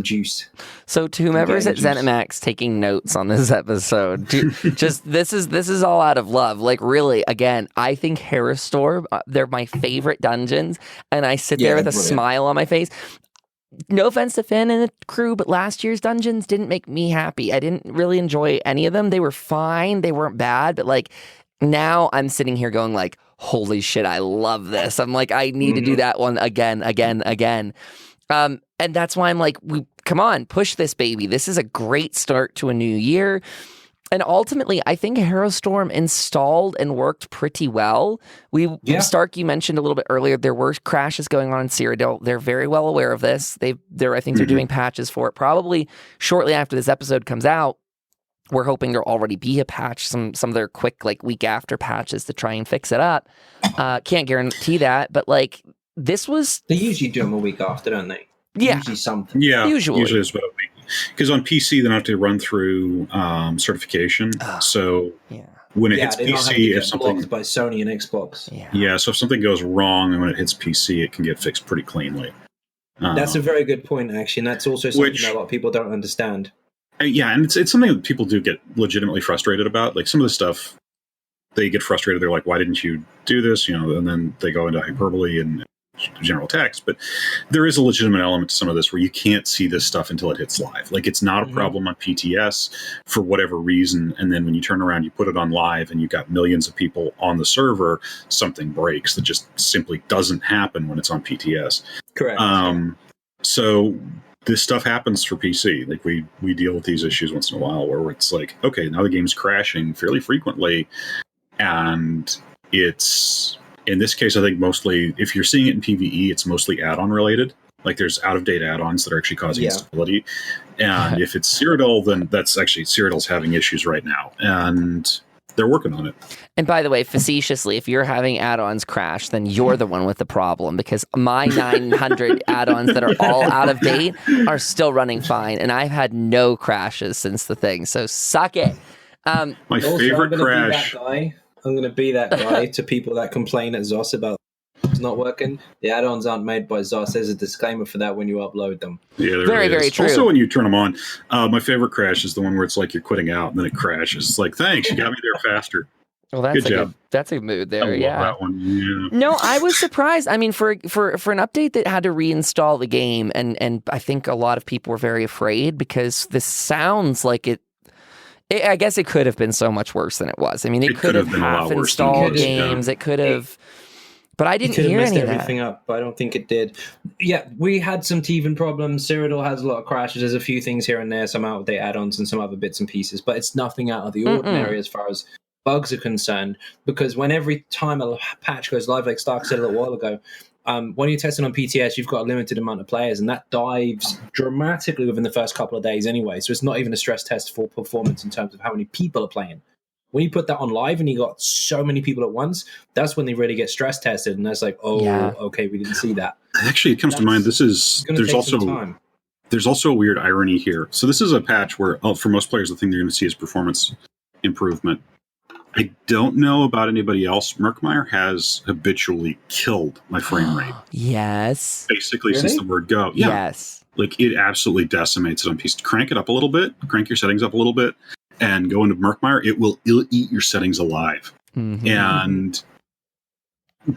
Speaker 3: juice.
Speaker 1: So to whomever's at ZeniMax taking notes on this episode, just this is all out of love. Like really, again, I think Harrowstorm, they're my favorite dungeons, and I sit there with a smile on my face. No offense to Finn and the crew, but last year's dungeons didn't make me happy. I didn't really enjoy any of them. They were fine. They weren't bad, but like now I'm sitting here going like, holy shit, I love this. I'm like, I need to do that one again. And that's why I'm like, come on, push this baby. This is a great start to a new year. And ultimately, I think Harrowstorm installed and worked pretty well. Stark, you mentioned a little bit earlier, there were crashes going on in Cyrodiil. They're very well aware of this. I think they're doing patches for it. Probably shortly after this episode comes out, we're hoping there'll already be a patch, some of their quick like week after patches to try and fix it up. Can't guarantee that, but like this was...
Speaker 3: They usually do them a week after, don't they?
Speaker 1: Yeah.
Speaker 3: Usually something.
Speaker 2: Yeah,
Speaker 1: usually
Speaker 2: it's about a week. Because on PC, they don't have to run through certification. So when it hits PC, if something
Speaker 3: blocked by Sony and Xbox.
Speaker 2: So if something goes wrong and when it hits PC, it can get fixed pretty cleanly.
Speaker 3: That's a very good point, actually, and that's also something that a lot of people don't understand.
Speaker 2: And it's something that people do get legitimately frustrated about. Like some of the stuff, they get frustrated. They're like, "Why didn't you do this?" And then they go into hyperbole and general text, but there is a legitimate element to some of this where you can't see this stuff until it hits live. Like it's not a problem on PTS for whatever reason, and then when you turn around, you put it on live, and you've got millions of people on the server, something breaks that just simply doesn't happen when it's on PTS.
Speaker 3: Correct.
Speaker 2: So this stuff happens for PC. Like we deal with these issues once in a while where it's like, okay, now the game's crashing fairly frequently, and it's... In this case, I think mostly, if you're seeing it in PvE, it's mostly add-on related. Like there's out-of-date add-ons that are actually causing instability. And if it's Cyrodiil, then that's actually Cyrodiil's having issues right now. And they're working on it.
Speaker 1: And by the way, facetiously, if you're having add-ons crash, then you're the one with the problem because my 900 add-ons that are all out of date are still running fine. And I've had no crashes since the thing. So suck it.
Speaker 2: My favorite crash...
Speaker 3: I'm going to be that guy to people that complain at ZOS about it's not working. The add-ons aren't made by ZOS. There's a disclaimer for that when you upload them.
Speaker 2: Yeah,
Speaker 1: very, very true.
Speaker 2: Also, when you turn them on, my favorite crash is the one where it's like you're quitting out and then it crashes. It's like, thanks, you got me there faster.
Speaker 1: Well, that's good job. That's a mood there.
Speaker 2: I love that one. Yeah.
Speaker 1: No, I was surprised. I mean, for an update that had to reinstall the game, and I think a lot of people were very afraid because this sounds like I guess it could have been so much worse than it was. I mean, it could have half installed games. It could have, but I didn't hear any of that.
Speaker 3: Everything up, but I don't think it did. Yeah, we had some teething problems. Cyrodiil has a lot of crashes. There's a few things here and there, some out-of-date add-ons and some other bits and pieces, but it's nothing out of the ordinary as far as bugs are concerned. Because when every time a patch goes live, like Stark said a little while ago, when you're testing on PTS, you've got a limited amount of players, and that dives dramatically within the first couple of days anyway. So it's not even a stress test for performance in terms of how many people are playing. When you put that on live and you got so many people at once, that's when they really get stress tested, and that's like, okay, we didn't see that.
Speaker 2: Actually, it comes to mind. There's also a weird irony here. So this is a patch where, for most players, the thing they're going to see is performance improvement. I don't know about anybody else. Murkmire has habitually killed my frame rate.
Speaker 1: Yes.
Speaker 2: Basically, since the word go. Yeah. Yes. Like, it absolutely decimates it on PC. Crank it up a little bit, crank your settings up a little bit, and go into Murkmire. It will eat your settings alive. And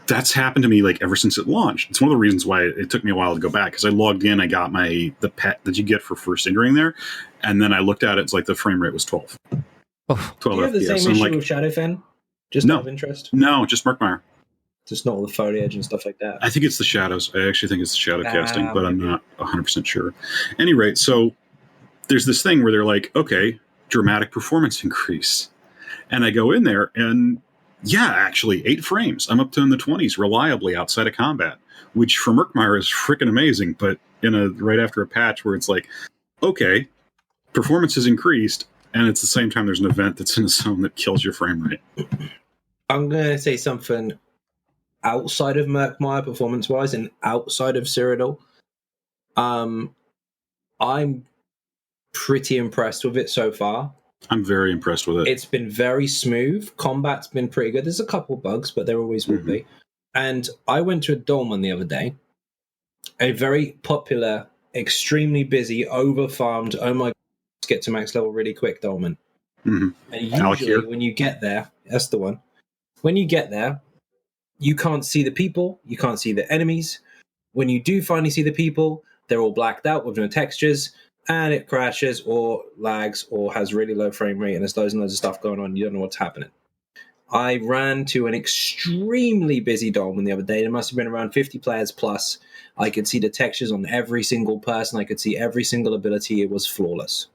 Speaker 2: that's happened to me, like, ever since it launched. It's one of the reasons why it took me a while to go back, because I logged in, I got the pet that you get for first entering there, and then I looked at it, it's like the frame rate was 12. 12
Speaker 3: Do you have the
Speaker 2: FPS.
Speaker 3: same issue with Shadowfen? Just out of interest?
Speaker 2: No, just Murkmire.
Speaker 3: Just not all the foliage and stuff like that.
Speaker 2: I think it's the shadows. I actually think it's the shadow casting, but I'm not 100% sure. At any rate, so there's this thing where they're like, okay, dramatic performance increase. And I go in there and yeah, actually 8 frames. I'm up to in the 20s reliably outside of combat, which for Murkmire is freaking amazing. But right after a patch where it's like, okay, performance has increased, and at the same time there's an event that's in a zone that kills your frame rate.
Speaker 3: I'm going to say something outside of Murkmire performance-wise and outside of Cyrodiil. I'm pretty impressed with it so far.
Speaker 2: I'm very impressed with it.
Speaker 3: It's been very smooth. Combat's been pretty good. There's a couple bugs, but there always will be. And I went to a dolmen the other day, a very popular, extremely busy, over-farmed, oh my god, let's get to max level really quick dolmen. And usually when you get there, that's the one. When you get there, you can't see the people, you can't see the enemies. When you do finally see the people, they're all blacked out with no textures, and it crashes or lags or has really low frame rate, and there's loads and loads of stuff going on. You don't know what's happening. I ran to an extremely busy dolmen the other day. There must have been around 50 players plus. I could see the textures on every single person. I could see every single ability. It was flawless.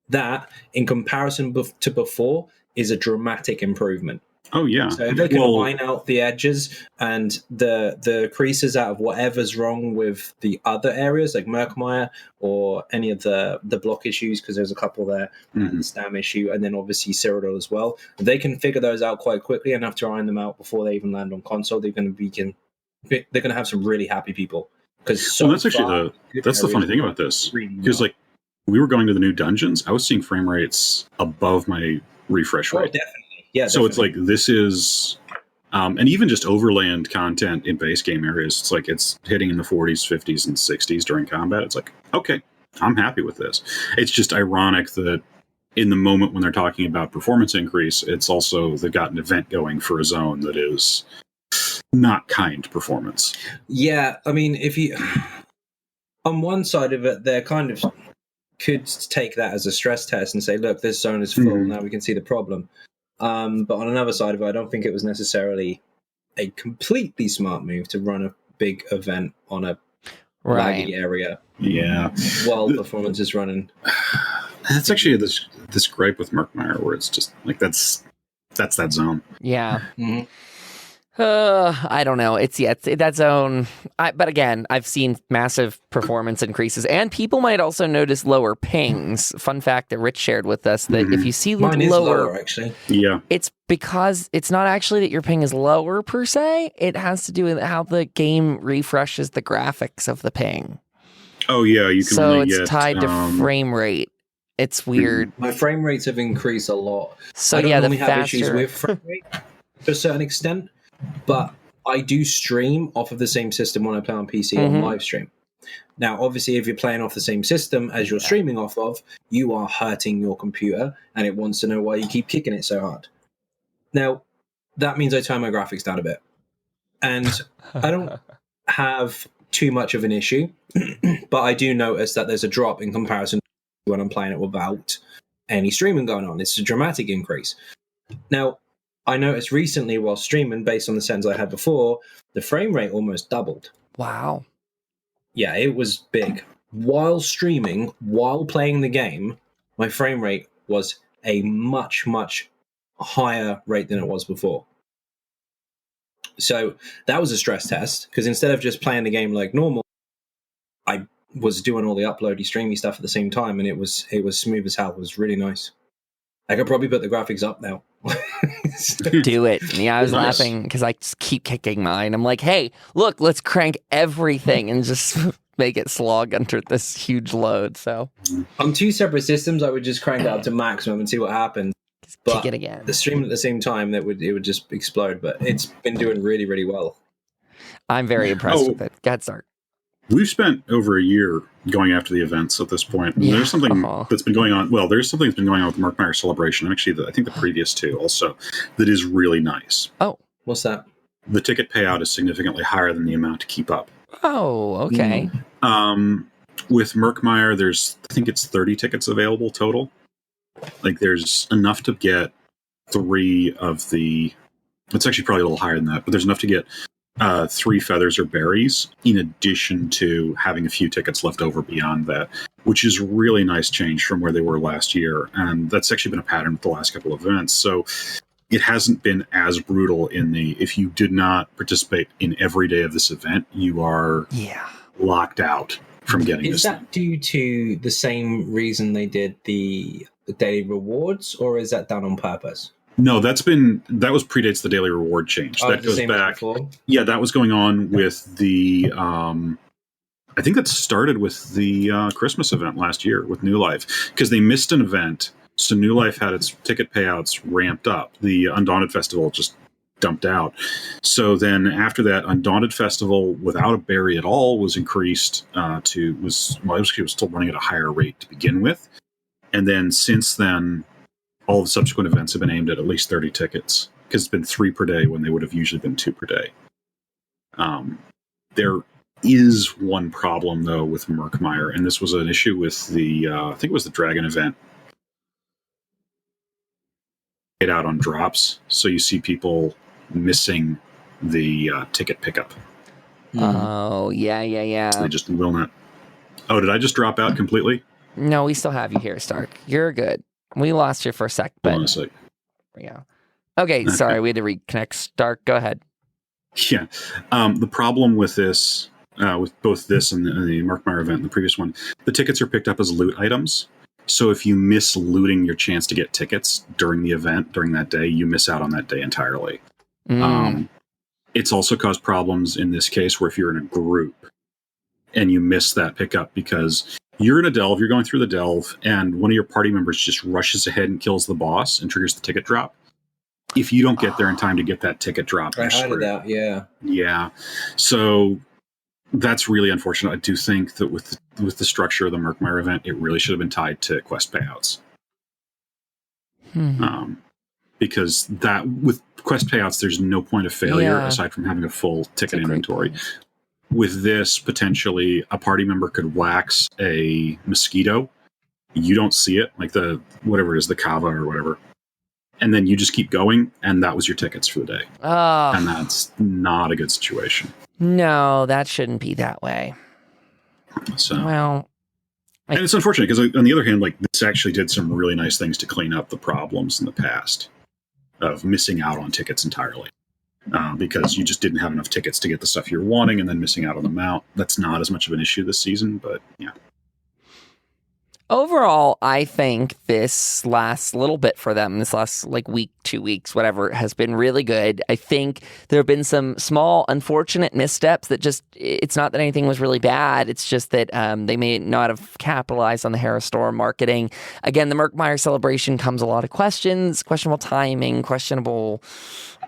Speaker 3: That, in comparison to before, is a dramatic improvement.
Speaker 2: Oh, yeah.
Speaker 3: So if they can line out the edges and the creases out of whatever's wrong with the other areas, like Murkmire or any of the block issues, because there's a couple there, and the stam issue, and then obviously Cyrodiil as well. If they can figure those out quite quickly and have to iron them out before they even land on console, they're going to have some really happy people. Because
Speaker 2: that's actually that's the funny thing about this, because like we were going to the new dungeons, I was seeing frame rates above my refresh rate.
Speaker 3: Oh, definitely. Yeah,
Speaker 2: so it's like this is, and even just overland content in base game areas, it's like it's hitting in the 40s, 50s, and 60s during combat. It's like, okay, I'm happy with this. It's just ironic that in the moment when they're talking about performance increase, it's also they've got an event going for a zone that is not kind performance.
Speaker 3: Yeah, I mean, if you on one side of it, they're kind of could take that as a stress test and say, look, this zone is full. Now we can see the problem. But on another side of it, I don't think it was necessarily a completely smart move to run a big event on a laggy area.
Speaker 2: Yeah.
Speaker 3: While performance is running.
Speaker 2: That's actually this gripe with Murkmire where it's just like that's that zone.
Speaker 1: Yeah. I don't know. It's that zone. But again, I've seen massive performance increases, and people might also notice lower pings. Fun fact that Rich shared with us that if you see
Speaker 3: mine is lower, actually,
Speaker 1: it's because it's not actually that your ping is lower per se. It has to do with how the game refreshes the graphics of the ping.
Speaker 2: Oh yeah, you can.
Speaker 1: So it's tied to frame rate. It's weird.
Speaker 3: My frame rates have increased a lot.
Speaker 1: So
Speaker 3: I don't normally
Speaker 1: the
Speaker 3: have issues with frame rate to a certain extent. But I do stream off of the same system when I play on PC on live stream. Now, obviously, if you're playing off the same system as you're streaming off of, you are hurting your computer, and it wants to know why you keep kicking it so hard. Now, that means I turn my graphics down a bit. And I don't have too much of an issue, but I do notice that there's a drop in comparison to when I'm playing it without any streaming going on. It's a dramatic increase. Now, I noticed recently while streaming, based on the settings I had before, the frame rate almost doubled.
Speaker 1: Wow.
Speaker 3: Yeah, it was big. While streaming, while playing the game, my frame rate was a much, much higher rate than it was before. So that was a stress test, because instead of just playing the game like normal, I was doing all the uploady, streamy stuff at the same time, and it was smooth as hell. It was really nice. I could probably put the graphics up now.
Speaker 1: Do it. Yeah, I was laughing because I just keep kicking mine. I'm like, hey, look, let's crank everything and just make it slog under this huge load. So
Speaker 3: on 2 separate systems, I would just crank it up to maximum and see what happens.
Speaker 1: But kick it again.
Speaker 3: The stream at the same time, it would just explode. But it's been doing really, really well.
Speaker 1: I'm very impressed with it. Go ahead, Stark.
Speaker 2: We've spent over a year going after the events at this point. Yeah. There's something that's been going on. Well, there's something that's been going on with Murkmire Celebration. Actually, I think the previous 2 also, that is really nice.
Speaker 1: Oh,
Speaker 3: what's that?
Speaker 2: The ticket payout is significantly higher than the amount to keep up.
Speaker 1: Oh, okay.
Speaker 2: With Murkmire, I think it's 30 tickets available total. Like, there's enough to get 3 of the It's actually probably a little higher than that, but there's enough to get 3 feathers or berries, in addition to having a few tickets left over beyond that, which is really nice change from where they were last year. And that's actually been a pattern with the last couple of events. So it hasn't been as brutal in the, if you did not participate in every day of this event, you are locked out from getting this.
Speaker 3: Is that due to the same reason they did the daily rewards, or is that done on purpose?
Speaker 2: No, that was predates the daily reward change. That goes back. Yeah, that was going on with the. I think that started with the Christmas event last year with New Life, because they missed an event, so New Life had its ticket payouts ramped up. The Undaunted Festival just dumped out. So then after that, Undaunted Festival without a berry at all was increased it was still running at a higher rate to begin with, and then since then, all the subsequent events have been aimed at least 30 tickets, because it's been 3 per day when they would have usually been 2 per day. There is one problem, though, with Murkmire, and this was an issue with the, I think it was the Dragon event. Get out on drops, so you see people missing the ticket pickup.
Speaker 1: Oh, yeah.
Speaker 2: They just will not. Oh, did I just drop out completely?
Speaker 1: No, we still have you here, Stark. You're good. We lost you for a sec, but...
Speaker 2: Hold on a sec.
Speaker 1: Yeah. Okay, sorry, we had to reconnect. Stark, go ahead.
Speaker 2: Yeah. The problem with this, with both this and the Murkmire event and the previous one, the tickets are picked up as loot items. So if you miss looting your chance to get tickets during the event, during that day, you miss out on that day entirely. It's also caused problems in this case where if you're in a group and you miss that pickup because you're in a delve, you're going through the delve, and one of your party members just rushes ahead and kills the boss and triggers the ticket drop. If you don't get there in time to get that ticket drop, you're screwed. Yeah. So that's really unfortunate. I do think that with the structure of the Murkmire event, it really should have been tied to quest payouts. Because that with quest payouts, there's no point of failure aside from having a full ticket inventory. With this, potentially a party member could wax a mosquito. You don't see it, like the whatever it is, the kava or whatever. And then you just keep going, and that was your tickets for the day.
Speaker 1: Oh.
Speaker 2: And that's not a good situation.
Speaker 1: No, that shouldn't be that way.
Speaker 2: So,
Speaker 1: well,
Speaker 2: and it's unfortunate because on the other hand, like this actually did some really nice things to clean up the problems in the past of missing out on tickets entirely. Because you just didn't have enough tickets to get the stuff you're wanting and then missing out on the mount. That's not as much of an issue this season, but yeah.
Speaker 1: Overall, I think this last little bit for them, this last week, 2 weeks, whatever, has been really good. I think there have been some small, unfortunate missteps that just, it's not that anything was really bad. It's just that they may not have capitalized on the Harrowstorm marketing. Again, the Murkmire Celebration comes a lot of questions, questionable timing, questionable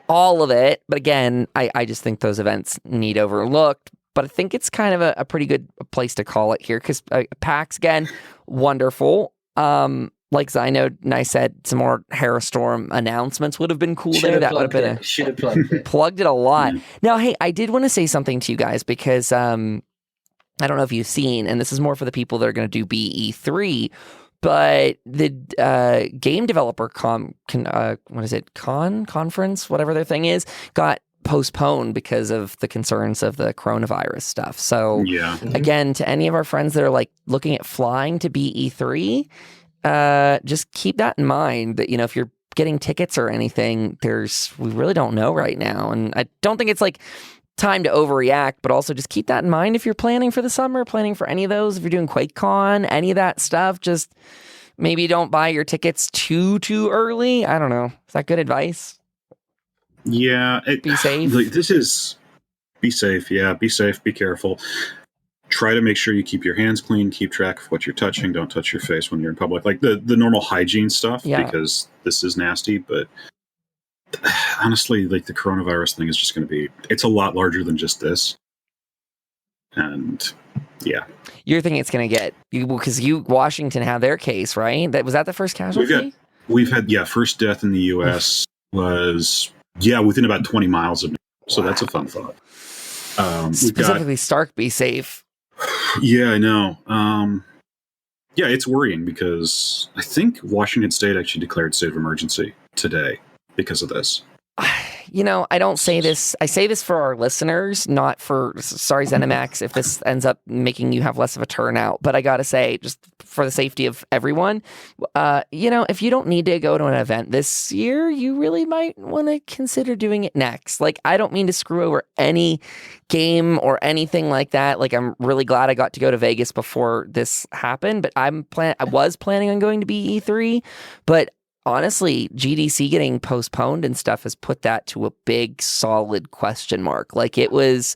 Speaker 1: all of it. But again, I just think those events need overlooked. But I think it's kind of a pretty good place to call it here because PAX, again, wonderful. Like Zyno and I said, some more Harrowstorm announcements would have been cool there. That would have been plugged it a lot. Now, hey, I did want to say something to you guys because I don't know if you've seen, and this is more for the people that are going to do BE3, but the game developer conference, whatever their thing is, got postponed because of the concerns of the coronavirus stuff. So again, to any of our friends that are looking at flying to BE3, just keep that in mind that, if you're getting tickets or anything, we really don't know right now. And I don't think it's time to overreact, but also just keep that in mind if you're planning for the summer, planning for any of those, if you're doing QuakeCon, any of that stuff, just maybe don't buy your tickets too early. I don't know. Is that good advice?
Speaker 2: Yeah.
Speaker 1: Be safe.
Speaker 2: Be safe. Yeah. Be safe. Be careful. Try to make sure you keep your hands clean, keep track of what you're touching. Don't touch your face when you're in public. The normal hygiene stuff, because this is nasty. But honestly, the coronavirus thing is just going to be, it's a lot larger than just this. And yeah. You're
Speaker 1: thinking it's going to get, because Washington had their case, right? Was that the first casualty?
Speaker 2: We've had first death in the U.S. was... within about 20 miles of me. So that's a fun thought.
Speaker 1: Specifically, Stark, be safe.
Speaker 2: Yeah, I know. It's worrying because I think Washington State actually declared state of emergency today because of this.
Speaker 1: I don't say this. I say this for our listeners, not for, sorry, ZeniMax, if this ends up making you have less of a turnout. But I got to say, just for the safety of everyone, if you don't need to go to an event this year, you really might want to consider doing it next. Like, I don't mean to screw over any game or anything like that. Like, I'm really glad I got to go to Vegas before this happened, but I was planning on going to BE3, but honestly, GDC getting postponed and stuff has put that to a big, solid question mark. Like, it was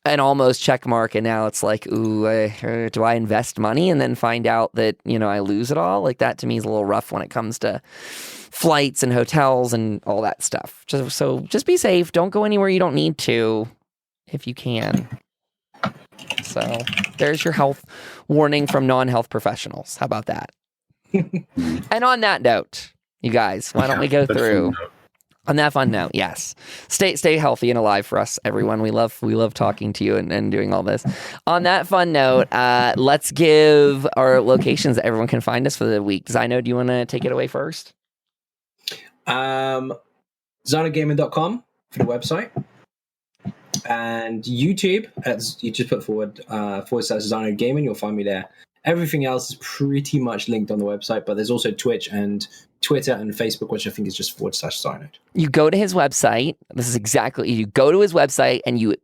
Speaker 1: an almost check mark, and now it's like, ooh, do I invest money and then find out that, I lose it all? Like, that to me is a little rough when it comes to flights and hotels and all that stuff. So just be safe. Don't go anywhere you don't need to if you can. So there's your health warning from non-health professionals. How about that? And on that note, you guys, why don't we go through on that fun note? Yes, stay healthy and alive for us, everyone. We love talking to you and doing all this. On that fun note, let's give our locations that everyone can find us for the week. Zino, do you want to take it away first?
Speaker 3: ZinoGaming.com for the website, and YouTube. As you just put forward /Zino Gaming, you'll find me there. Everything else is pretty much linked on the website, but there's also Twitch and Twitter and Facebook, which I think is just /Zino. You
Speaker 1: go to his website. This is exactly, you go to his website and you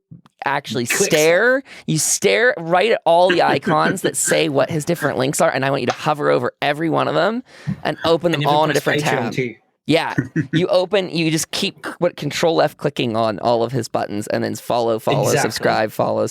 Speaker 1: actually stare. You stare right at all the icons that say what his different links are, and I want you to hover over every one of them and open them all in a different tab. Yeah, you just keep Control F clicking on all of his buttons, and then follow, exactly. subscribe, follow.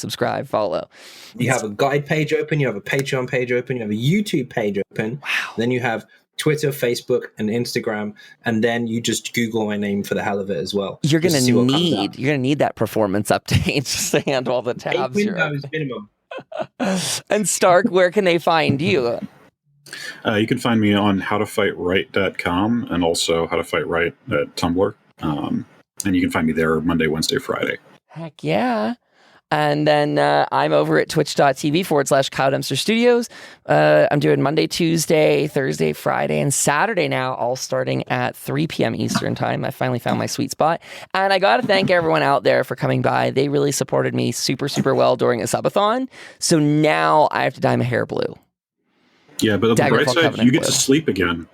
Speaker 3: You have a guide page open, you have a Patreon page open, you have a YouTube page open.
Speaker 1: Wow.
Speaker 3: Then you have Twitter, Facebook, and Instagram, and then you just Google my name for the hell of it as well.
Speaker 1: You're gonna need that performance update just to handle all the tabs.
Speaker 3: 8 windows minimum.
Speaker 1: And Stark, where can they find you?
Speaker 2: You can find me on howtofightright.com and also howtofightright at Tumblr. And you can find me there Monday, Wednesday, Friday.
Speaker 1: Heck yeah. And then I'm over at twitch.tv /Dempster Studios. I'm doing Monday, Tuesday, Thursday, Friday, and Saturday now, all starting at 3 p.m. Eastern time. I finally found my sweet spot. And I got to thank everyone out there for coming by. They really supported me super, super well during a subathon. So now I have to dye my hair blue.
Speaker 2: Yeah, but on the bright side, you get to sleep again.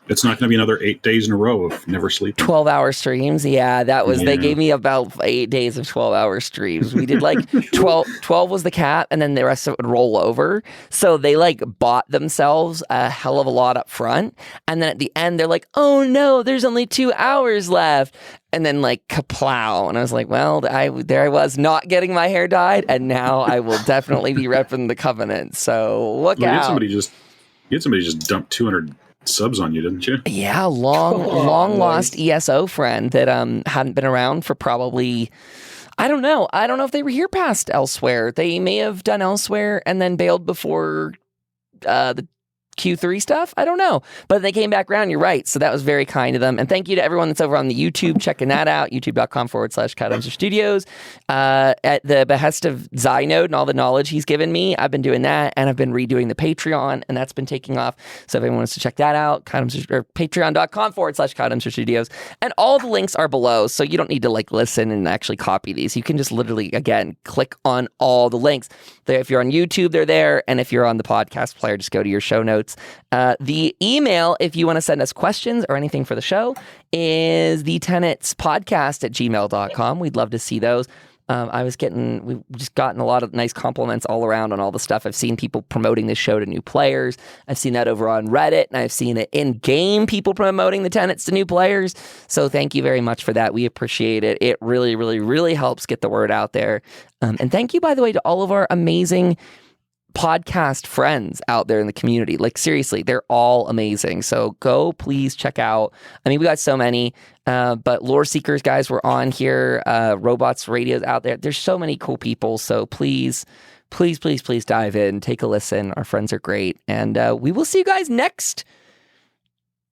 Speaker 2: It's not going to be another 8 days in a row of never sleeping.
Speaker 1: 12-hour streams. Yeah, they gave me about 8 days of 12-hour streams. We did like 12 was the cap, and then the rest of it would roll over. So they bought themselves a hell of a lot up front. And then at the end, they're like, oh no, there's only 2 hours left. And then kaplow. And I was like, well, there I was not getting my hair dyed. And now I will definitely be repping the Covenant. So look out.
Speaker 2: You had somebody just dump 200 subs on you, didn't you?
Speaker 1: Yeah, long lost ESO friend that hadn't been around for probably, I don't know if they were here past Elsewhere. They may have done Elsewhere and then bailed before the Q3 stuff. I don't know, but they came back around. You're right, so that was very kind of them. And thank you to everyone that's over on the YouTube checking that out. YouTube.com /Dempster Studios. At the behest of Zynode and all the knowledge he's given me, I've been doing that, and I've been redoing the Patreon, and that's been taking off. So if anyone wants to check that out, patreon.com /Dempster Studios. And all the links are below, so you don't need to listen and actually copy these. You can just literally, again, click on all the links. If you're on YouTube, they're there, and if you're on the podcast player, just go to your show notes. The email, if you want to send us questions or anything for the show, is the Tenets podcast @gmail.com. We'd love to see those. We've just gotten a lot of nice compliments all around on all the stuff. I've seen people promoting this show to new players. I've seen that over on Reddit, and I've seen it in-game people promoting the Tenets to new players. So thank you very much for that. We appreciate it. It really, really, really helps get the word out there. And thank you, by the way, to all of our amazing podcast friends out there in the community. Seriously, they're all amazing. So go please check out. I mean, we got so many, but Lore Seekers guys were on here, Robots Radio's out there. There's so many cool people. So please dive in, take a listen. Our friends are great. And we will see you guys next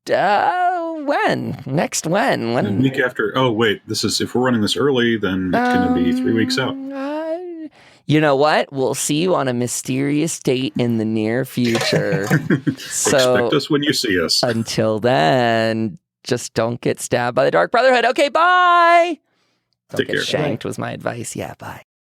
Speaker 1: when?
Speaker 2: The week after. Oh, wait, if we're running this early, then it's going to be 3 weeks out.
Speaker 1: You know what? We'll see you on a mysterious date in the near future. So
Speaker 2: expect us when you see us.
Speaker 1: Until then, Just don't get stabbed by the Dark Brotherhood. Okay, bye. Don't
Speaker 2: Take
Speaker 1: get
Speaker 2: care.
Speaker 1: shanked was my advice. Yeah, bye.